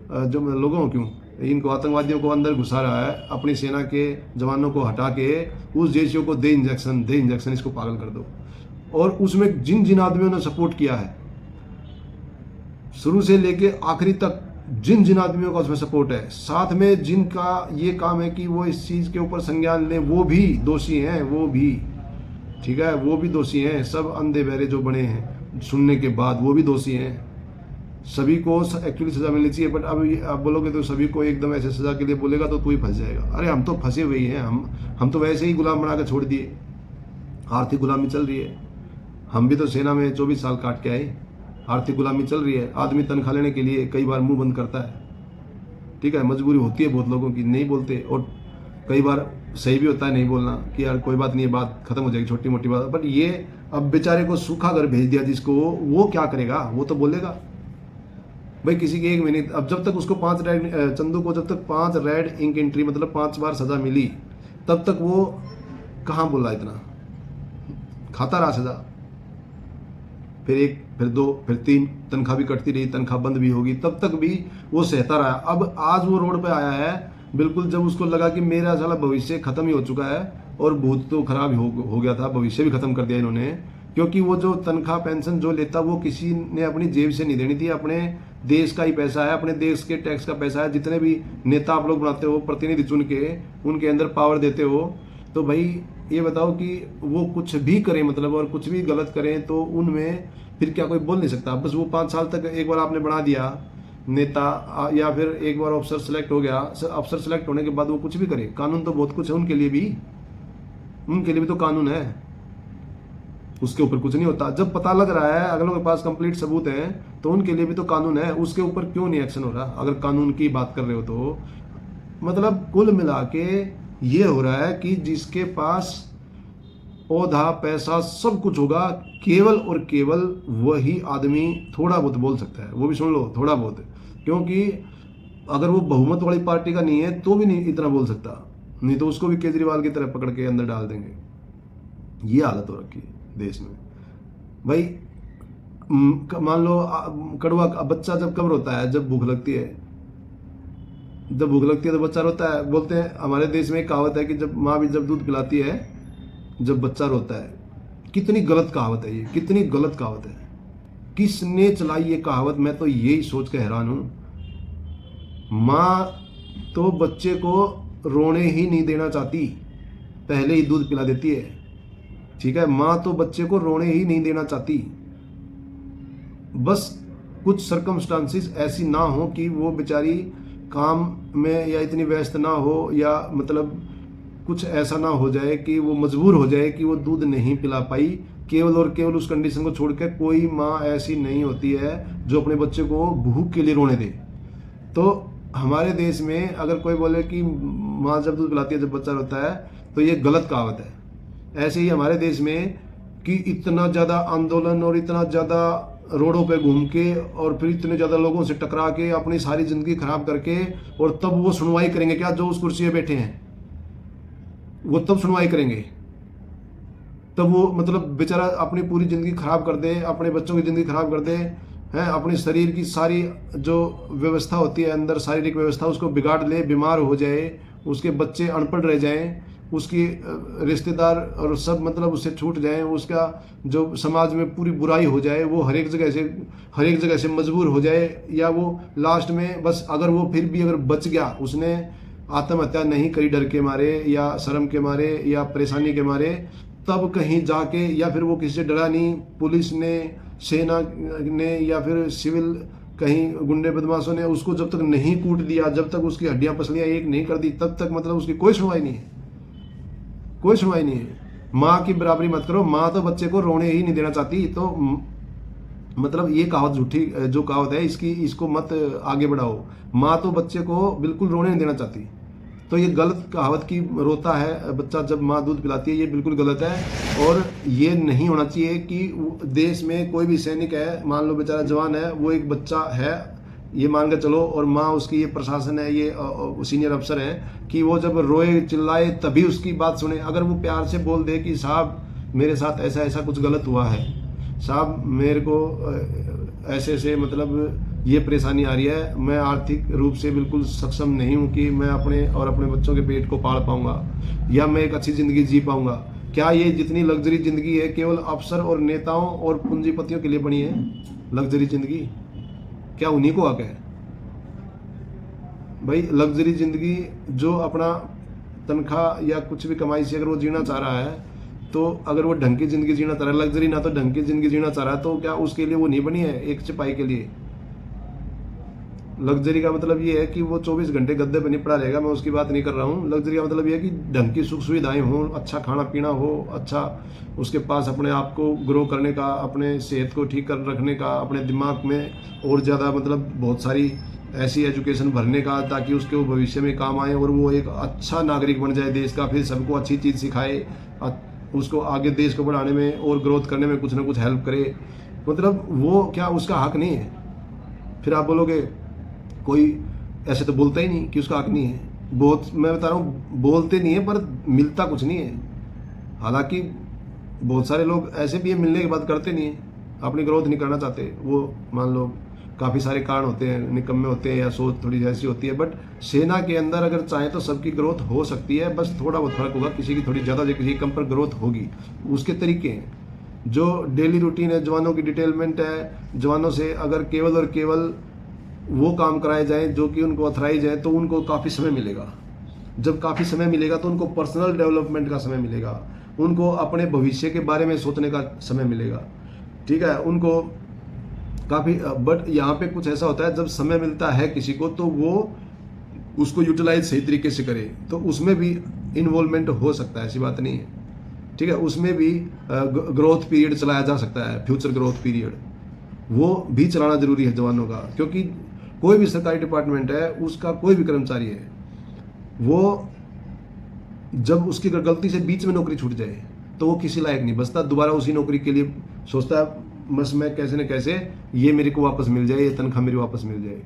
जो लोगों को क्यों, इनको आतंकवादियों को अंदर घुसा रहा है, अपनी सेना के जवानों को हटा के उस जेसीओ को दे इंजेक्शन, इसको पागल कर दो। और उसमें जिन जिन आदमियों ने सपोर्ट किया है शुरू से लेके आखिरी तक, जिन जिन आदमियों का उसमें सपोर्ट है, साथ में जिनका ये काम है कि वो इस चीज़ के ऊपर संज्ञान लें, वो भी दोषी हैं, वो भी, ठीक है, वो भी दोषी हैं। सब अंधे बहरे जो बने हैं सुनने के बाद, वो भी दोषी हैं। सभी को एक्चुअली सज़ा मिलनी चाहिए, बट अब आप बोलोगे तो सभी को एकदम ऐसे सज़ा के लिए बोलेगा तो तू ही फंस जाएगा। अरे हम तो फंसे हुए ही हैं, हम तो वैसे ही गुलाम बना कर छोड़ दिए, आर्थिक गुलामी चल रही है। हम भी तो सेना में 24 साल काट के आए, आर्थिक गुलामी चल रही है। आदमी तनख्वाह लेने के लिए कई बार मुंह बंद करता है, ठीक है, मजबूरी होती है बहुत लोगों की, नहीं बोलते, और कई बार सही भी होता है नहीं बोलना कि यार कोई बात नहीं है, बात खत्म हो जाएगी, छोटी मोटी बात। बट ये अब बेचारे को सूखा घर भेज दिया जिसको, वो क्या करेगा, वो तो बोलेगा भाई किसी की 1 महीने। अब जब तक उसको 5 रेड, चंदू को जब तक 5 रेड इंक एंट्री मतलब 5 बार सजा मिली, तब तक वो कहाँ बोला इतना, खाता रहा सजा, फिर 1, फिर 2, फिर 3, तनख्वाह भी कटती रही, तनख्वाह बंद भी होगी, तब तक भी वो सहता रहा। अब आज वो रोड पे आया है बिल्कुल, जब उसको लगा कि मेरा साला भविष्य खत्म ही हो चुका है, और भूत तो खराब हो गया था, भविष्य भी खत्म कर दिया इन्होंने। क्योंकि वो जो तनख्वाह पेंशन जो लेता वो किसी ने अपनी जेब से नहीं देनी थी, अपने देश का ही पैसा है, अपने देश के टैक्स का पैसा है। जितने भी नेता आप लोग बनाते हो, प्रतिनिधि चुन के उनके अंदर पावर देते हो, तो भाई ये बताओ कि वो कुछ भी करें मतलब, और कुछ भी गलत करें तो उनमें फिर क्या कोई बोल नहीं सकता। बस वो 5 साल तक एक बार आपने बना दिया नेता, या फिर एक बार अफसर सेलेक्ट हो गया, अफसर सेलेक्ट होने के बाद वो कुछ भी करे। कानून तो बहुत कुछ है उनके लिए भी तो कानून है, उसके ऊपर कुछ नहीं होता। जब पता लग रहा है, अगलों के पास कंप्लीट सबूत हैं, तो उनके लिए भी तो कानून है, उसके ऊपर क्यों नहीं एक्शन हो रहा? अगर कानून की बात कर रहे हो तो मतलब कुल मिला के ये हो रहा है कि जिसके पास औधा पैसा सब कुछ होगा, केवल और केवल वही आदमी थोड़ा बहुत बोल सकता है। वो भी सुन लो, थोड़ा बहुत, क्योंकि अगर वो बहुमत वाली पार्टी का नहीं है तो भी नहीं इतना बोल सकता, नहीं तो उसको भी केजरीवाल की तरह पकड़ के अंदर डाल देंगे। ये हालत हो रखी है देश में भाई। मान लो कड़वा बच्चा जब कब रोता है, जब भूख लगती है, तो बच्चा रोता है। बोलते हैं हमारे देश में एक कहावत है कि जब माँ भी जब दूध पिलाती है जब बच्चा रोता है। कितनी गलत कहावत है ये, कितनी गलत कहावत है, किसने चलाई ये कहावत? मैं तो यही सोच के हैरान हूं। माँ तो बच्चे को रोने ही नहीं देना चाहती, पहले ही दूध पिला देती है, ठीक है। माँ तो बच्चे को रोने ही नहीं देना चाहती, बस कुछ सर्कमस्टांसिस ऐसी ना हो कि वो बेचारी काम में या इतनी व्यस्त ना हो, या मतलब कुछ ऐसा ना हो जाए कि वो मजबूर हो जाए कि वो दूध नहीं पिला पाई। केवल और केवल उस कंडीशन को छोड़कर कोई माँ ऐसी नहीं होती है जो अपने बच्चे को भूख के लिए रोने दे। तो हमारे देश में अगर कोई बोले कि माँ जब दूध पिलाती है जब बच्चा रोता है, तो ये गलत कहावत है। ऐसे ही हमारे देश में कि इतना ज़्यादा आंदोलन और इतना ज़्यादा रोडों पे घूम के और फिर इतने ज़्यादा लोगों से टकरा के अपनी सारी ज़िंदगी खराब करके, और तब वो सुनवाई करेंगे क्या? जो उस कुर्सी पे बैठे हैं वो तब सुनवाई करेंगे, तब वो मतलब बेचारा अपनी पूरी ज़िंदगी खराब कर दे, अपने बच्चों की ज़िंदगी खराब कर दे, हैं, अपने शरीर की सारी जो व्यवस्था होती है अंदर, शारीरिक व्यवस्था उसको बिगाड़ ले, बीमार हो जाए, उसके बच्चे अनपढ़ रह जाएं, उसकी रिश्तेदार और सब मतलब उससे छूट जाएं, उसका जो समाज में पूरी बुराई हो जाए, वो हर एक जगह से मजबूर हो जाए, या वो लास्ट में बस अगर वो फिर भी अगर बच गया, उसने आत्महत्या नहीं करी डर के मारे या शर्म के मारे या परेशानी के मारे, तब कहीं जाके, या फिर वो किसी से डरा नहीं, पुलिस ने, सेना ने या फिर सिविल कहीं गुंडे बदमाशों ने उसको जब तक नहीं कूट दिया, जब तक उसकी हड्डियां पसलियां एक नहीं कर दी, तब तक मतलब उसकी कोई सुनवाई नहीं है, कोई सुनवाई नहीं है। माँ की बराबरी मत करो, माँ तो बच्चे को रोने ही नहीं देना चाहती। तो मतलब ये कहावत झूठी जो कहावत है, इसको मत आगे बढ़ाओ। माँ तो बच्चे को बिल्कुल रोने नहीं देना चाहती, तो ये गलत कहावत की रोता है बच्चा जब माँ दूध पिलाती है, ये बिल्कुल गलत है। और ये नहीं होना चाहिए कि देश में कोई भी सैनिक है, मान लो बेचारा जवान है, वो एक बच्चा है ये मान कर चलो, और माँ उसकी, ये प्रशासन है, ये सीनियर अफसर हैं, कि वो जब रोए चिल्लाए तभी उसकी बात सुने। अगर वो प्यार से बोल दे कि साहब मेरे साथ ऐसा ऐसा कुछ गलत हुआ है, साहब मेरे को ऐसे ऐसे मतलब ये परेशानी आ रही है। मैं आर्थिक रूप से बिल्कुल सक्षम नहीं हूँ कि मैं अपने और अपने बच्चों के पेट को पाल पाऊंगा या मैं एक अच्छी ज़िंदगी जी पाऊंगा। क्या ये जितनी लग्जरी ज़िंदगी है केवल अफसर और नेताओं और पूंजीपतियों के लिए बनी है लग्जरी ज़िंदगी? क्या उन्हीं को हक है भाई लग्जरी ज़िंदगी? जो अपना तनख्वाह या कुछ भी कमाई से अगर वो जीना चाह रहा है, तो अगर वो ढंग की ज़िंदगी जीना चाह रहा है, लग्जरी ना तो ढंग की ज़िंदगी जीना चाह रहा है, तो क्या उसके लिए वो नहीं बनी है एक सिपाही के लिए? लग्जरी का मतलब ये है कि वो 24 घंटे गद्दे पे नहीं पड़ा रहेगा, मैं उसकी बात नहीं कर रहा हूँ। लग्जरी का मतलब ये है कि ढंग की सुख सुविधाएं हों, अच्छा खाना पीना हो, अच्छा उसके पास अपने आप को ग्रो करने का, अपने सेहत को ठीक कर रखने का, अपने दिमाग में और ज़्यादा मतलब बहुत सारी ऐसी एजुकेशन भरने का ताकि उसके वो भविष्य में काम आए और वो एक अच्छा नागरिक बन जाए देश का, फिर सबको अच्छी चीज़ सिखाए, उसको आगे देश को बढ़ाने में और ग्रोथ करने में कुछ ना कुछ हेल्प करे। मतलब वो क्या उसका हक नहीं है? फिर आप बोलोगे कोई ऐसे तो बोलता ही नहीं कि उसका हक नहीं है। बहुत मैं बता रहा हूँ बोलते नहीं है पर मिलता कुछ नहीं है। हालांकि बहुत सारे लोग ऐसे भी है मिलने के बाद करते नहीं है, अपनी ग्रोथ नहीं करना चाहते। वो मान लो काफ़ी सारे कारण होते हैं, निकम्मे होते हैं या सोच थोड़ी ऐसी होती है। बट सेना के अंदर अगर चाहें तो सबकी ग्रोथ हो सकती है, बस थोड़ा बहुत फर्क होगा, किसी की थोड़ी ज़्यादा किसी की कम पर ग्रोथ होगी। उसके तरीके हैं, जो डेली रूटीन है, जवानों की डिटेलमेंट है, जवानों से अगर केवल और केवल वो काम कराए जाएं जो कि उनको ऑथराइज है, तो उनको काफ़ी समय मिलेगा। जब काफ़ी समय मिलेगा तो उनको पर्सनल डेवलपमेंट का समय मिलेगा, उनको अपने भविष्य के बारे में सोचने का समय मिलेगा। ठीक है, उनको काफ़ी। बट यहाँ पे कुछ ऐसा होता है, जब समय मिलता है किसी को तो वो उसको यूटिलाइज सही तरीके से करे, तो उसमें भी इन्वॉल्वमेंट हो सकता है, ऐसी बात नहीं है। ठीक है, उसमें भी ग्रोथ पीरियड चलाया जा सकता है, फ्यूचर ग्रोथ पीरियड वो भी चलाना जरूरी है जवानों का। क्योंकि कोई भी सरकारी डिपार्टमेंट है, उसका कोई भी कर्मचारी है, वो जब उसकी गलती से बीच में नौकरी छूट जाए तो वो किसी लायक नहीं बचता, दोबारा उसी नौकरी के लिए सोचता है बस मैं कैसे न कैसे ये मेरे को वापस मिल जाए, ये तनख्वाह मेरी वापस मिल जाए।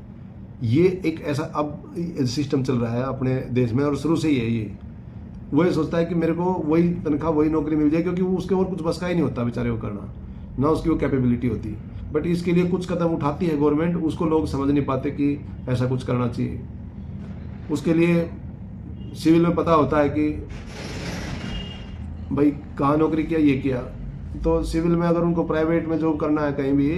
ये एक ऐसा अब सिस्टम चल रहा है अपने देश में और शुरू से ही है। ये वही सोचता है कि मेरे को वही तनख्वाह वही नौकरी मिल जाए, क्योंकि वो उसके और कुछ बस का ही नहीं होता बेचारे को करना, ना उसकी वो कैपेबिलिटी होती। बट इसके लिए कुछ कदम उठाती है गवर्नमेंट, उसको लोग समझ नहीं पाते कि ऐसा कुछ करना चाहिए। उसके लिए सिविल में पता होता है कि भाई कहाँ नौकरी किया, ये किया। तो सिविल में अगर उनको प्राइवेट में जॉब करना है कहीं भी,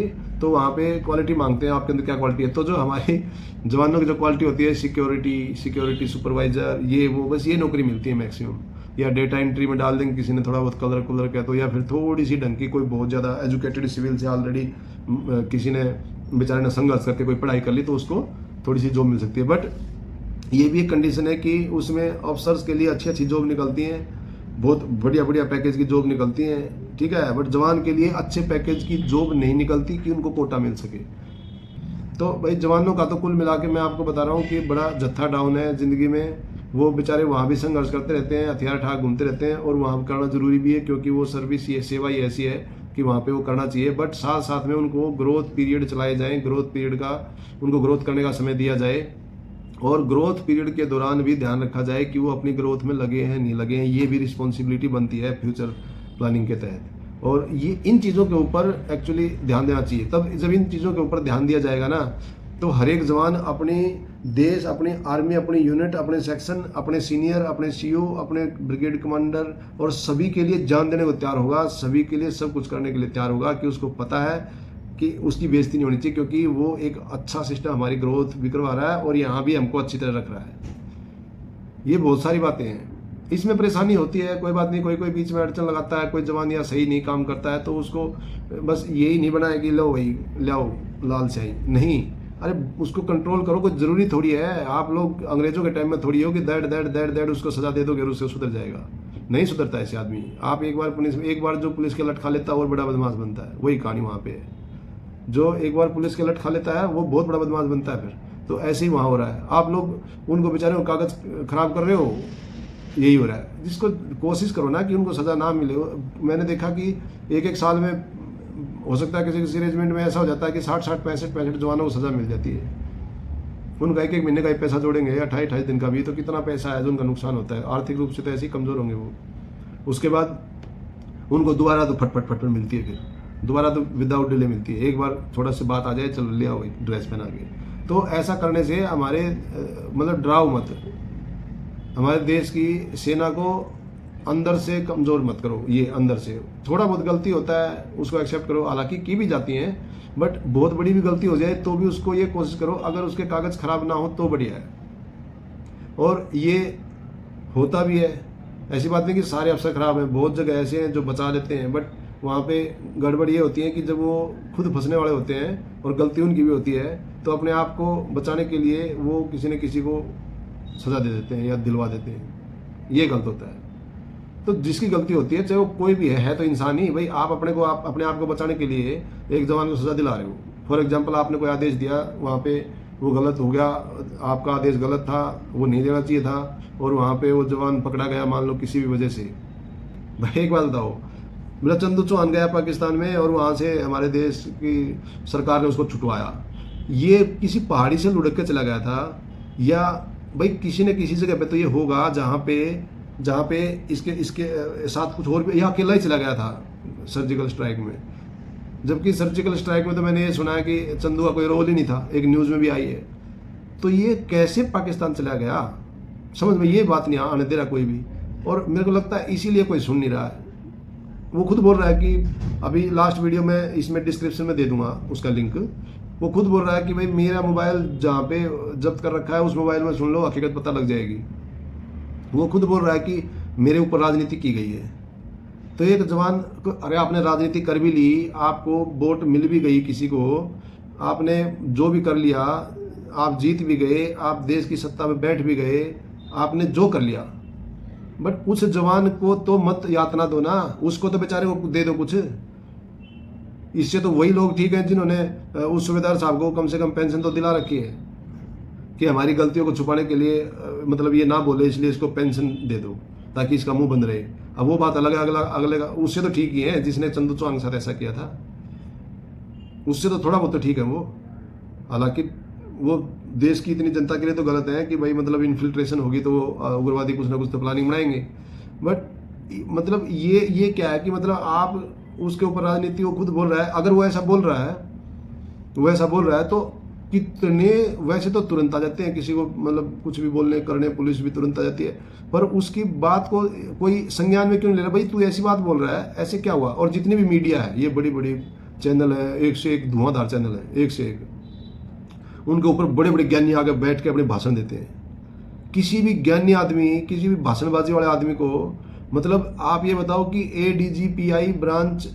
तो वहाँ पे क्वालिटी मांगते हैं, आपके अंदर क्या क्वालिटी है। तो जो हमारी जवानों की जो क्वालिटी होती है, सिक्योरिटी सुपरवाइजर, ये वो, बस ये नौकरी मिलती है मैक्सिमम। या डेटा एंट्री में डाल देंगे किसी ने थोड़ा बहुत कलर किया तो, या फिर थोड़ी सी ढंग की कोई बहुत ज़्यादा एजुकेटेड सिविल से ऑलरेडी किसी ने बेचारे ने संघर्ष करके कोई पढ़ाई कर ली तो उसको थोड़ी सी जॉब मिल सकती है। बट ये भी एक कंडीशन है कि उसमें अफसर्स के लिए अच्छी अच्छी जॉब निकलती हैं, बहुत बढ़िया बढ़िया पैकेज की जॉब निकलती हैं। ठीक है, बट जवान के लिए अच्छे पैकेज की जॉब नहीं निकलती कि उनको कोटा मिल सके। तो भाई जवानों का तो कुल मिला के मैं आपको बता रहा हूँ कि बड़ा जत्था डाउन है ज़िंदगी में। वो बेचारे वहाँ भी संघर्ष करते रहते हैं, हथियार ठाक घूमते रहते हैं, और वहाँ करना जरूरी भी है क्योंकि वो सर्विस, ये सेवा ही ऐसी है कि वहाँ पे वो करना चाहिए। बट साथ साथ में उनको ग्रोथ पीरियड चलाए जाएँ, ग्रोथ पीरियड का उनको ग्रोथ करने का समय दिया जाए, और ग्रोथ पीरियड के दौरान भी ध्यान रखा जाए कि वो अपनी ग्रोथ में लगे हैं नहीं लगे हैं। ये भी रिस्पॉन्सिबिलिटी बनती है फ्यूचर प्लानिंग के तहत, और ये इन चीज़ों के ऊपर एक्चुअली ध्यान देना चाहिए। तब जब इन चीज़ों के ऊपर ध्यान दिया जाएगा ना, तो हर एक जवान अपने देश, अपनी आर्मी, अपनी यूनिट, अपने सेक्शन, अपने सीनियर, अपने सीओ, अपने ब्रिगेड कमांडर और सभी के लिए जान देने को तैयार होगा, सभी के लिए सब कुछ करने के लिए तैयार होगा, कि उसको पता है कि उसकी बेइज्जती नहीं होनी चाहिए, क्योंकि वो एक अच्छा सिस्टम हमारी ग्रोथ भी करवा रहा है और यहाँ भी हमको अच्छी तरह रख रहा है। ये बहुत सारी बातें हैं, इसमें परेशानी होती है, कोई बात नहीं, कोई कोई बीच में अड़चन लगाता है, कोई जवान या सही नहीं काम करता है तो उसको बस यही नहीं बनाया कि लो भाई लाओ लाल स्याही, नहीं, अरे उसको कंट्रोल करो। कोई ज़रूरी थोड़ी है, आप लोग अंग्रेजों के टाइम में थोड़ी हो कि दर्द उसको सजा दे दोगे और उससे सुधर जाएगा, नहीं सुधरता ऐसे आदमी। आप एक बार जो पुलिस के लट खा लेता है और बड़ा बदमाश बनता है, वही कहानी वहाँ पे है। जो एक बार पुलिस के लट खा लेता है वो बहुत बड़ा बदमाश बनता है फिर। तो ऐसे ही वहाँ हो रहा है, आप लोग उनको बेचारे को कागज़ खराब कर रहे हो, यही हो रहा है। जिसको कोशिश करो ना कि उनको सज़ा ना मिले। मैंने देखा कि एक साल में हो सकता है किसी रेजिमेंट में ऐसा हो जाता है कि 60 65 जवानों को सज़ा मिल जाती है। उनका एक महीने का ही पैसा जोड़ेंगे, 28 दिन का भी, तो कितना पैसा है जो उनका नुकसान होता है। आर्थिक रूप से तो ऐसे ही कमज़ोर होंगे वो। उसके बाद उनको दोबारा तो फटफट मिलती है फिर। दोबारा तो विदाउट डिले मिलती है। एक बार थोड़ा सी बात आ जाए, चलो ले आओ ड्रेस पहना के। तो ऐसा करने से हमारे मतलब डराओ मत, हमारे देश की सेना को अंदर से कमज़ोर मत करो। ये अंदर से थोड़ा बहुत गलती होता है उसको एक्सेप्ट करो, हालांकि की भी जाती हैं, बट बहुत बड़ी भी गलती हो जाए तो भी उसको ये कोशिश करो, अगर उसके कागज़ खराब ना हो तो बढ़िया है। और ये होता भी है, ऐसी बात नहीं कि सारे अफसर खराब हैं, बहुत जगह ऐसे हैं जो बचा लेते हैं, बट वहाँ पे गड़बड़ ये होती है कि जब वो खुद फंसने वाले होते हैं और गलती उनकी भी होती है, तो अपने आप को बचाने के लिए वो किसी न किसी को सज़ा दे देते हैं या दिलवा देते हैं। ये गलत होता है। तो जिसकी गलती होती है, चाहे वो कोई भी है तो इंसान ही भाई। आप अपने आप को बचाने के लिए एक जवान को सज़ा दिला रहे हो। फॉर एग्जांपल, आपने कोई आदेश दिया, वहाँ पे वो गलत हो गया, आपका आदेश गलत था, वो नहीं देना चाहिए था, और वहाँ पे वो जवान पकड़ा गया मान लो किसी भी वजह से। भाई एक बात बताओ, मेरा चंदू चौहान गया पाकिस्तान में और वहाँ से हमारे देश की सरकार ने उसको छुटवाया। ये किसी पहाड़ी से लुढ़क के चला गया था, या भाई किसी न किसी जगह पे तो ये होगा जहाँ पे इसके साथ कुछ और भी, यह अकेला ही चला गया था सर्जिकल स्ट्राइक में। जबकि सर्जिकल स्ट्राइक में तो मैंने ये सुना है कि चंदू का कोई रोल ही नहीं था, एक न्यूज़ में भी आई है। तो ये कैसे पाकिस्तान चला गया, समझ में ये बात नहीं आने दे रहा कोई भी। और मेरे को लगता है इसीलिए कोई सुन नहीं रहा है। वो खुद बोल रहा है कि अभी लास्ट वीडियो में इसमें डिस्क्रिप्शन में दे दूंगा उसका लिंक। वो खुद बोल रहा है कि भाई मेरा मोबाइल जहाँ पे जब्त कर रखा है उस मोबाइल में सुन लो, हकीकत पता लग जाएगी। वो खुद बोल रहा है कि मेरे ऊपर राजनीति की गई है। तो एक जवान को, अरे आपने राजनीति कर भी ली, आपको वोट मिल भी गई किसी को, आपने जो भी कर लिया, आप जीत भी गए, आप देश की सत्ता में बैठ भी गए, आपने जो कर लिया, बट उस जवान को तो मत यातना दो ना, उसको तो बेचारे को दे दो कुछ। इससे तो वही लोग ठीक हैं जिन्होंने उस सूबेदार साहब को कम से कम पेंशन तो दिला रखी है कि हमारी गलतियों को छुपाने के लिए मतलब ये ना बोले इसलिए इसको पेंशन दे दो ताकि इसका मुंह बंद रहे। अब वो बात अलग है, अगले का उससे तो ठीक ही है जिसने चंदू चौहान के साथ ऐसा किया था, उससे तो थोड़ा बहुत तो ठीक है वो। हालांकि वो देश की इतनी जनता के लिए तो गलत है कि भाई मतलब इन्फिल्ट्रेशन होगी तो उग्रवादी कुछ ना कुछ तो प्लानिंग बनाएंगे। बट मतलब ये क्या है कि मतलब आप उसके ऊपर राजनीति, वो खुद बोल रहा है, अगर वो ऐसा बोल रहा है तो कितने वैसे तो तुरंत आ जाते हैं किसी को मतलब कुछ भी बोलने करने, पुलिस भी तुरंत आ जाती है, पर उसकी बात को कोई संज्ञान में क्यों नहीं ले रहा। भाई तू ऐसी बात बोल रहा है, ऐसे क्या हुआ। और जितनी भी मीडिया है, ये बड़ी बड़ी चैनल है, एक से एक धुआंधार चैनल है, एक से एक, उनके ऊपर बड़े बड़े ज्ञानी आगे बैठ के अपने भाषण देते हैं। किसी भी ज्ञानी आदमी, किसी भी भाषणबाजी वाले आदमी को मतलब आप ये बताओ कि ADGPI ब्रांच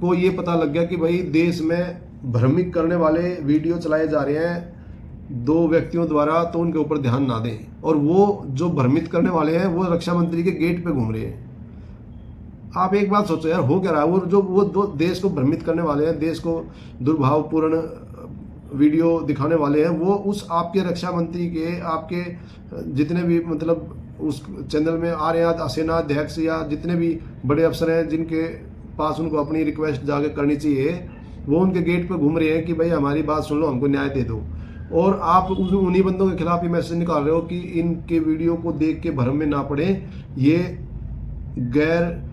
को ये पता लग गया कि भाई देश में भ्रमित करने वाले वीडियो चलाए जा रहे हैं 2 व्यक्तियों द्वारा, तो उनके ऊपर ध्यान ना दें। और वो जो भ्रमित करने वाले हैं वो रक्षा मंत्री के गेट पे घूम रहे हैं। आप एक बात सोचो यार, हो क्या रहा है। वो दो देश को भ्रमित करने वाले हैं, देश को दुर्भावपूर्ण वीडियो दिखाने वाले हैं, वो उस आपके रक्षा मंत्री के, आपके जितने भी मतलब उस चैनल में आ रहे हैं सेना अध्यक्ष या जितने भी बड़े अफसर हैं जिनके पास उनको अपनी रिक्वेस्ट जाके करनी चाहिए, वो उनके गेट पे घूम रहे हैं कि भाई हमारी बात सुन लो, हमको न्याय दे दो। और आप उन्हीं बंदों के खिलाफ ये मैसेज निकाल रहे हो कि इनके वीडियो को देख के भ्रम में ना पड़े, ये गैर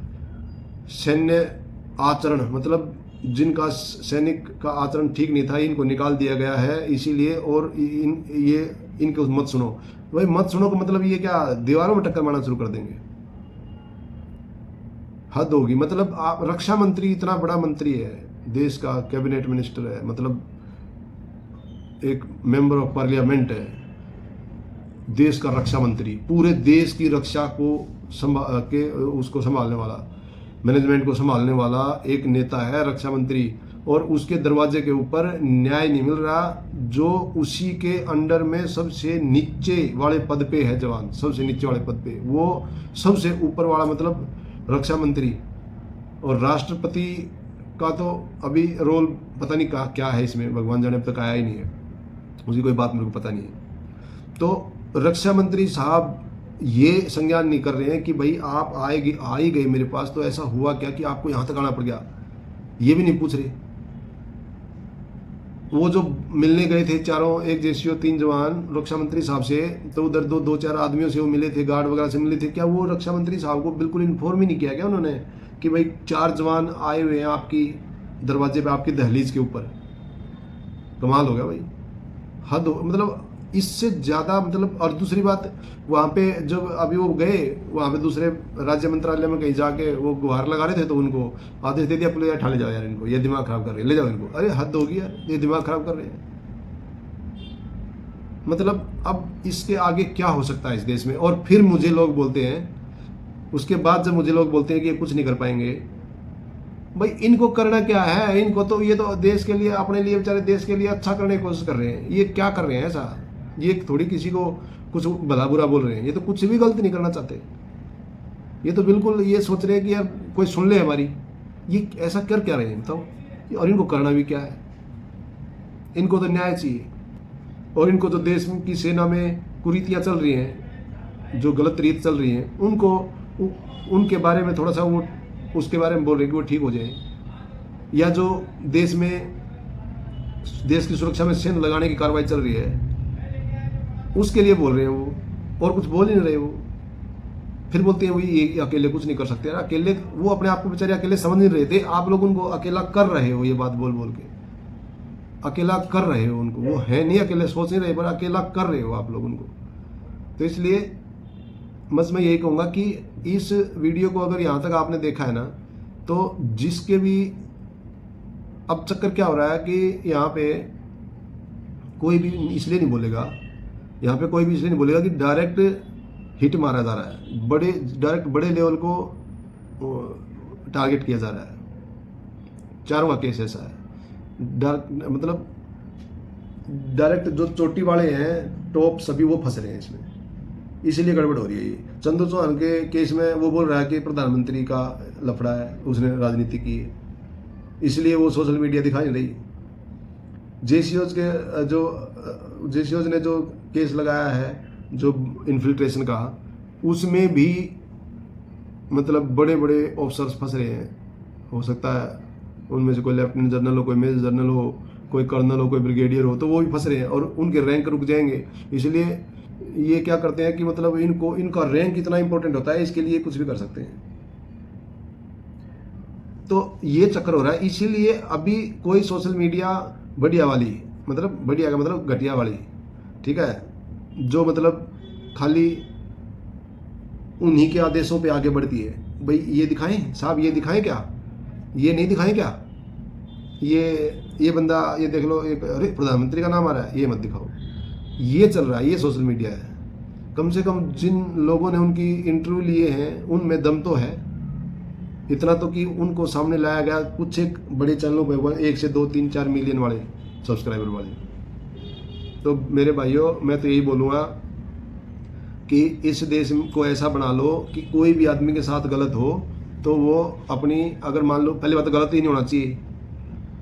सैन्य आचरण, मतलब जिनका सैनिक का आचरण ठीक नहीं था, इनको निकाल दिया गया है इसीलिए। और इनको मत सुनो। भाई मत सुनो का मतलब ये क्या, दीवारों में टक्कर मारना शुरू कर देंगे? हद होगी। मतलब आप रक्षा मंत्री इतना बड़ा मंत्री है, देश का कैबिनेट मिनिस्टर है, मतलब एक मेंबर ऑफ पार्लियामेंट है, देश का रक्षा मंत्री, पूरे देश की रक्षा को उसको संभालने वाला, मैनेजमेंट को संभालने वाला एक नेता है रक्षा मंत्री। और उसके दरवाजे के ऊपर न्याय नहीं मिल रहा, जो उसी के अंडर में सबसे नीचे वाले पद पे है जवान, सबसे नीचे वाले पद पे, वो सबसे ऊपर वाला मतलब रक्षा मंत्री। और राष्ट्रपति का तो अभी रोल पता नहीं क्या है इसमें, भगवान जाने, अब तक आया ही नहीं है, उसकी कोई बात मेरे को पता नहीं है। तो रक्षा मंत्री साहब ये संज्ञान नहीं कर रहे हैं कि भाई आप आ ही गए मेरे पास, तो ऐसा हुआ क्या कि आपको यहाँ तक आना पड़ गया, ये भी नहीं पूछ रहे। वो जो मिलने गए थे चारों, एक जैसी 3 जवान रक्षा मंत्री साहब से, तो उधर 2-4 आदमियों से वो मिले थे, गार्ड वगैरह से मिले थे, क्या वो रक्षा मंत्री साहब को बिल्कुल इन्फॉर्म ही नहीं किया क्या उन्होंने कि भाई 4 जवान आए हुए हैं आपकी दरवाजे पे, आपकी दहलीज के ऊपर। कमाल हो गया भाई, हद हो, मतलब इससे ज़्यादा मतलब। और दूसरी बात, वहाँ पे जब अभी वो गए वहाँ पे दूसरे राज्य मंत्रालय में कहीं जाके वो गुहार लगा रहे थे, तो उनको आदेश दे दिया पुलिस, उठा ले जाओ यार इनको, ये दिमाग खराब कर रहे हैं, ले जाओ इनको। अरे हद होगी यार, ये दिमाग खराब कर रहे हैं। मतलब अब इसके आगे क्या हो सकता है इस देश में। और फिर मुझे लोग बोलते हैं, उसके बाद जब मुझे लोग बोलते हैं कि ये कुछ नहीं कर पाएंगे, भाई इनको करना क्या है, इनको तो ये तो देश के लिए, अपने लिए बेचारे देश के लिए अच्छा करने की कोशिश कर रहे हैं। ये क्या कर रहे हैं ऐसा, ये थोड़ी किसी को कुछ भला बुरा बोल रहे हैं, ये तो कुछ भी गलत नहीं करना चाहते। ये तो बिल्कुल ये सोच रहे हैं कि यार कोई सुन ले हमारी। ये ऐसा कर क्या रहे हैं बताओ। और इनको करना भी क्या है, इनको तो न्याय चाहिए। और इनको तो देश की सेना में कुरीतियाँ चल रही हैं, जो गलत रीत चल रही हैं, उनको उनके बारे में थोड़ा सा वो उसके बारे में बोल रहे हैं कि वो ठीक हो जाए। या जो देश की सुरक्षा में सेंध लगाने की कार्रवाई चल रही है, उसके लिए बोल रहे हैं वो, और कुछ बोल ही नहीं रहे वो। फिर बोलते हैं वही ये अकेले कुछ नहीं कर सकते यार। अकेले वो अपने आप को बेचारे अकेले समझ नहीं रहे थे, आप लोग उनको अकेला कर रहे हो। ये बात बोल बोल के अकेला कर रहे हो उनको, वो है नहीं अकेले, सोच नहीं रहे, पर अकेला कर रहे हो आप लोग उनको। तो इसलिए बस मैं यही कहूँगा कि इस वीडियो को अगर यहाँ तक आपने देखा है ना, तो जिसके भी अब चक्कर क्या हो रहा है कि यहाँ पे कोई भी इसलिए नहीं बोलेगा, यहाँ पे कोई भी इसलिए नहीं बोलेगा कि डायरेक्ट हिट मारा जा रहा है, डायरेक्ट बड़े लेवल को टारगेट किया जा रहा है। चारों का केस ऐसा है, मतलब डायरेक्ट जो चोटी वाले हैं, टॉप सभी वो फंस रहे हैं इसमें, इसीलिए गड़बड़ हो रही है। ये चंदू चौहान के केस में वो बोल रहा है कि प्रधानमंत्री का लफड़ा है, उसने राजनीति की है, इसलिए वो सोशल मीडिया दिखा नहीं रही। जेसीओज ने जो केस लगाया है जो इन्फिल्ट्रेशन का, उसमें भी मतलब बड़े बड़े ऑफिसर्स फंस रहे हैं। हो सकता है उनमें से कोई लेफ्टिनेंट जनरल हो, कोई मेजर जनरल हो, कोई कर्नल हो, कोई ब्रिगेडियर हो, तो वो भी फंस रहे हैं और उनके रैंक रुक जाएंगे। इसलिए ये क्या करते हैं कि मतलब इनका रैंक इतना इंपॉर्टेंट होता है, इसके लिए कुछ भी कर सकते हैं। तो ये चक्कर हो रहा है। इसीलिए अभी कोई सोशल मीडिया बढ़िया वाली, मतलब बढ़िया का मतलब घटिया वाली, ठीक है, जो मतलब खाली उन्हीं के आदेशों पे आगे बढ़ती है। भाई ये दिखाएं साहब, ये दिखाएं क्या, ये नहीं दिखाएं क्या, ये बंदा, ये देख लो, एक अरे प्रधानमंत्री का नाम आ रहा है, ये मत दिखाओ। ये चल रहा है, ये सोशल मीडिया है। कम से कम जिन लोगों ने उनकी इंटरव्यू लिए हैं उनमें दम तो है इतना तो कि उनको सामने लाया गया। कुछ एक बड़े चैनलों पर 1 से 2, 3, 4 मिलियन वाले सब्सक्राइबर वाले। तो मेरे भाइयों, मैं तो यही बोलूँगा कि इस देश को ऐसा बना लो कि कोई भी आदमी के साथ गलत हो तो वो अपनी, अगर मान लो, पहली बात तो गलत ही नहीं होना चाहिए,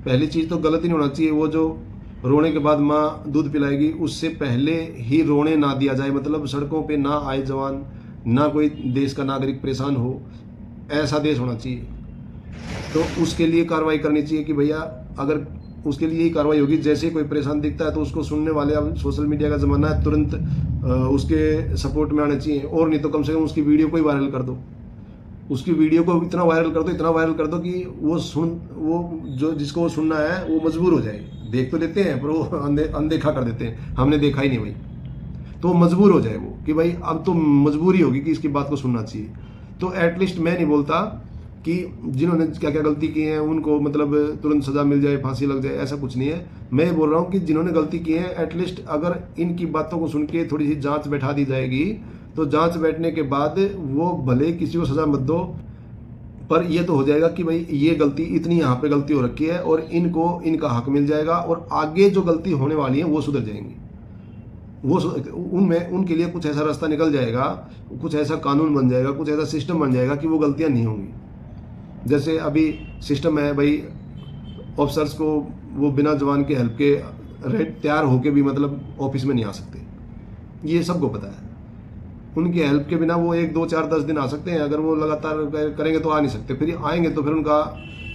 पहली चीज़ तो गलत ही नहीं होना चाहिए। वो जो रोने के बाद माँ दूध पिलाएगी, उससे पहले ही रोने ना दिया जाए। मतलब सड़कों पे ना आए जवान, ना कोई देश का नागरिक परेशान हो, ऐसा देश होना चाहिए। तो उसके लिए कार्रवाई करनी चाहिए कि भैया, अगर उसके लिए ही कार्रवाई होगी, जैसे कोई परेशान दिखता है तो उसको सुनने वाले, अब सोशल मीडिया का ज़माना है, तुरंत उसके सपोर्ट में आने चाहिए। और नहीं तो कम से कम उसकी वीडियो को ही वायरल कर दो, उसकी वीडियो को इतना वायरल कर दो कि वो जो जिसको वो सुनना है वो मजबूर हो जाए। देख तो लेते हैं पर वो अनदेखा कर देते हैं, हमने देखा ही नहीं भाई, तो मजबूर हो जाए वो कि भाई अब तो मजबूरी होगी कि इसकी बात को सुनना चाहिए। तो एटलीस्ट मैं नहीं बोलता कि जिन्होंने क्या क्या गलती की है उनको मतलब तुरंत सजा मिल जाए, फांसी लग जाए, ऐसा कुछ नहीं है। मैं बोल रहा हूँ कि जिन्होंने गलती की है, एटलीस्ट अगर इनकी बातों को सुन के थोड़ी सी जांच बैठा दी जाएगी, तो जांच बैठने के बाद वो भले किसी को सजा मत दो, पर ये तो हो जाएगा कि भाई ये गलती, इतनी यहाँ पे गलती हो रखी है और इनको इनका हक मिल जाएगा, और आगे जो गलती होने वाली है वो सुधर जाएंगी। वो उनमें उनके लिए कुछ ऐसा रास्ता निकल जाएगा, कुछ ऐसा कानून बन जाएगा, कुछ ऐसा सिस्टम बन जाएगा कि वो गलतियाँ नहीं होंगी। जैसे अभी सिस्टम है भाई, ऑफिसर्स को वो बिना जवान के हेल्प के तैयार होके भी मतलब ऑफिस में नहीं आ सकते, ये सबको पता है। उनकी हेल्प के बिना वो 1, 2, 4, 10 दिन आ सकते हैं, अगर वो लगातार करेंगे तो आ नहीं सकते। फिर आएंगे तो फिर उनका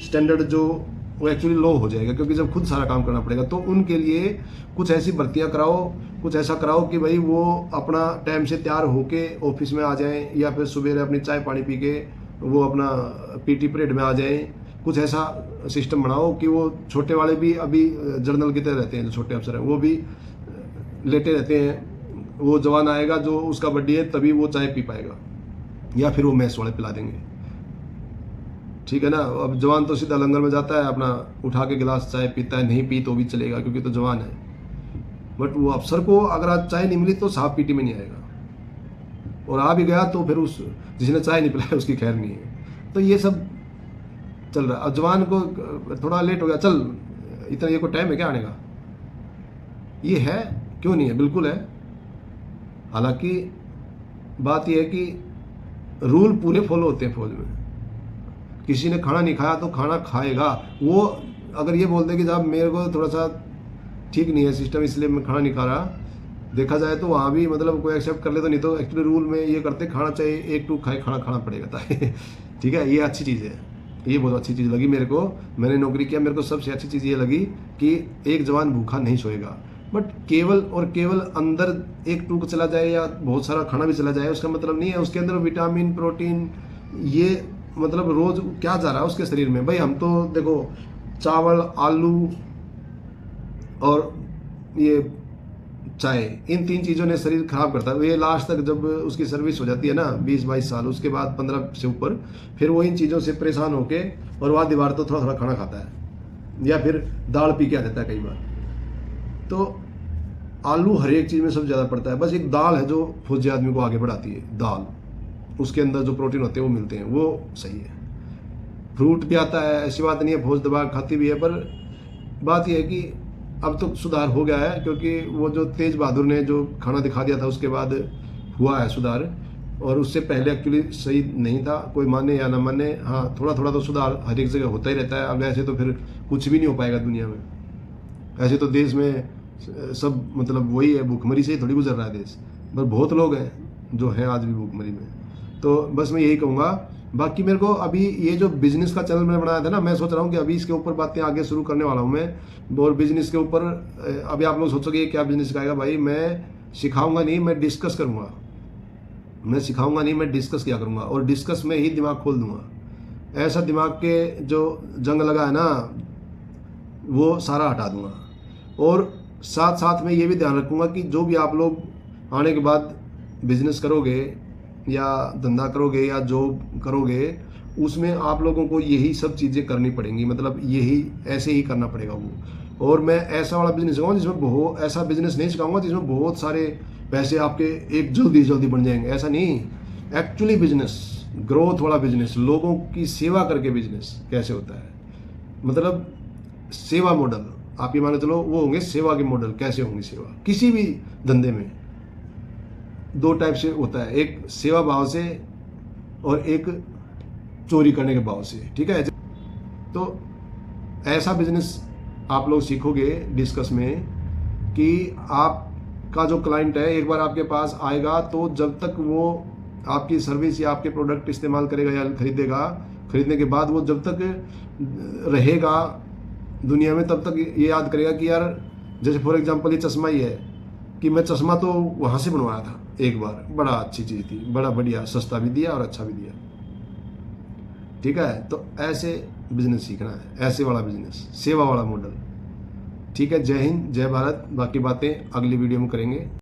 स्टैंडर्ड जो वो एक्चुअली लो हो जाएगा, क्योंकि जब खुद सारा काम करना पड़ेगा। तो उनके लिए कुछ ऐसी भर्तियाँ कराओ, कुछ ऐसा कराओ कि भाई वो अपना टाइम से तैयार होके ऑफिस में आ जाएं, या फिर सुबह अपनी चाय पानी पी के वो अपना पीटी परेड में आ जाए। कुछ ऐसा सिस्टम बनाओ कि वो छोटे वाले भी अभी जर्नल की तरह रहते हैं, जो छोटे अफसर हैं वो भी लेटे रहते हैं। वो जवान आएगा जो उसका बर्थडे है तभी वो चाय पी पाएगा, या फिर वो मैस वाले पिला देंगे, ठीक है ना। अब जवान तो सीधा लंगर में जाता है, अपना उठा के गिलास चाय पीता है, नहीं पी तो भी चलेगा क्योंकि तो जवान है। बट वो अफसर को अगर आज चाय नहीं मिली तो साहब पीटी में नहीं आएगा, और आ भी गया तो फिर उस जिसने चाय नहीं पिलाई उसकी खैर नहीं है। तो ये सब चल रहा है। अब जवान को थोड़ा लेट हो गया, चल इतना ये कोई टाइम है क्या आने का, ये है क्यों नहीं है, बिल्कुल है। हालांकि बात यह है कि रूल पूरे फॉलो होते हैं फौज में। किसी ने खाना नहीं खाया तो खाना खाएगा। वो अगर ये बोल दे कि साहब मेरे को थोड़ा सा ठीक नहीं है सिस्टम इसलिए मैं खाना नहीं खा रहा, देखा जाए तो वहाँ भी मतलब कोई एक्सेप्ट कर ले, तो नहीं तो एक्चुअली रूल में ये करते खाना चाहिए, एक टू खाए खाना खाना पड़ेगा ताकि ठीक है। ये अच्छी चीज़ है, ये बहुत अच्छी चीज़ लगी मेरे को। मैंने नौकरी किया, मेरे को सबसे अच्छी चीज़ ये लगी कि एक जवान भूखा नहीं सोएगा। बट केवल और केवल अंदर एक टूक चला जाए या बहुत सारा खाना भी चला जाए उसका मतलब नहीं है उसके अंदर विटामिन प्रोटीन ये मतलब रोज क्या जा रहा है उसके शरीर में। भाई हम तो देखो चावल आलू और ये चाय, इन 3 चीज़ों ने शरीर खराब करता है। ये लास्ट तक जब उसकी सर्विस हो जाती है ना 20-22 साल, उसके बाद 15 से ऊपर, फिर वो इन चीज़ों से परेशान होके और वाद दीवार तो थोड़ा थोड़ा खाना खाता है या फिर दाल पी के आ जाता है कई बार। तो आलू हर एक चीज़ में सबसे ज़्यादा पड़ता है, बस एक दाल है जो फौजी आदमी को आगे बढ़ाती है। दाल, उसके अंदर जो प्रोटीन होते हैं वो मिलते हैं, वो सही है। फ्रूट भी आता है, ऐसी बात नहीं है फौज दबा खाती भी है, पर बात यह है कि अब तो सुधार हो गया है क्योंकि वो जो तेज बहादुर ने जो खाना दिखा दिया था उसके बाद हुआ है सुधार, और उससे पहले एक्चुअली सही नहीं था। कोई माने या ना माने, हाँ थोड़ा थोड़ा तो सुधार हर एक जगह होता ही रहता है। अब ऐसे तो फिर कुछ भी नहीं हो पाएगा दुनिया में, ऐसे तो देश में सब मतलब वही है, भूखमरी से ही थोड़ी गुजर रहा है देश, पर बहुत लोग हैं जो हैं आज भी भूखमरी में। तो बस मैं यही कहूँगा। बाकी मेरे को अभी ये जो बिजनेस का चैनल मैंने बनाया था ना, मैं सोच रहा हूँ कि अभी इसके ऊपर बातें आगे शुरू करने वाला हूँ मैं। और बिजनेस के ऊपर अभी आप लोग सोचोगे क्या बिजनेस सिखाएगा, भाई मैं सिखाऊंगा नहीं, मैं डिस्कस करूँगा। मैं सिखाऊंगा नहीं, मैं डिस्कस किया करूँगा, और डिस्कस में ही दिमाग खोल दूंगा। ऐसा दिमाग के जो जंग लगा है ना वो सारा हटा दूंगा। और साथ साथ में ये भी ध्यान रखूँगा कि जो भी आप लोग आने के बाद बिजनेस करोगे या धंधा करोगे या जॉब करोगे, उसमें आप लोगों को यही सब चीज़ें करनी पड़ेंगी, मतलब यही ऐसे ही करना पड़ेगा वो। और मैं ऐसा वाला बिजनेस सिखाऊंगा जिसमें बहुत, ऐसा बिजनेस नहीं सिखाऊंगा जिसमें बहुत सारे पैसे आपके एक जल्दी बन जाएंगे, ऐसा नहीं। एक्चुअली बिजनेस, ग्रोथ वाला बिजनेस, लोगों की सेवा करके बिजनेस कैसे होता है, मतलब सेवा मॉडल, आप ये मान चलो वो होंगे सेवा के मॉडल। कैसे होंगे सेवा, किसी भी धंधे में 2 टाइप से होता है, एक सेवा भाव से और एक चोरी करने के भाव से, ठीक है। तो ऐसा बिजनेस आप लोग सीखोगे डिस्कस में कि आपका जो क्लाइंट है एक बार आपके पास आएगा तो जब तक वो आपकी सर्विस या आपके प्रोडक्ट इस्तेमाल करेगा या खरीदेगा, खरीदने के बाद वो जब तक रहेगा दुनिया में तब तक ये याद करेगा कि यार, जैसे फॉर एग्जांपल ये चश्मा ही है कि मैं चश्मा तो वहाँ से बनवाया था एक बार, बड़ा अच्छी चीज़ थी, बड़ा बढ़िया, सस्ता भी दिया और अच्छा भी दिया, ठीक है। तो ऐसे बिजनेस सीखना है, ऐसे वाला बिजनेस, सेवा वाला मॉडल, ठीक है। जय हिंद, जय भारत। बाकी बातें अगली वीडियो में करेंगे।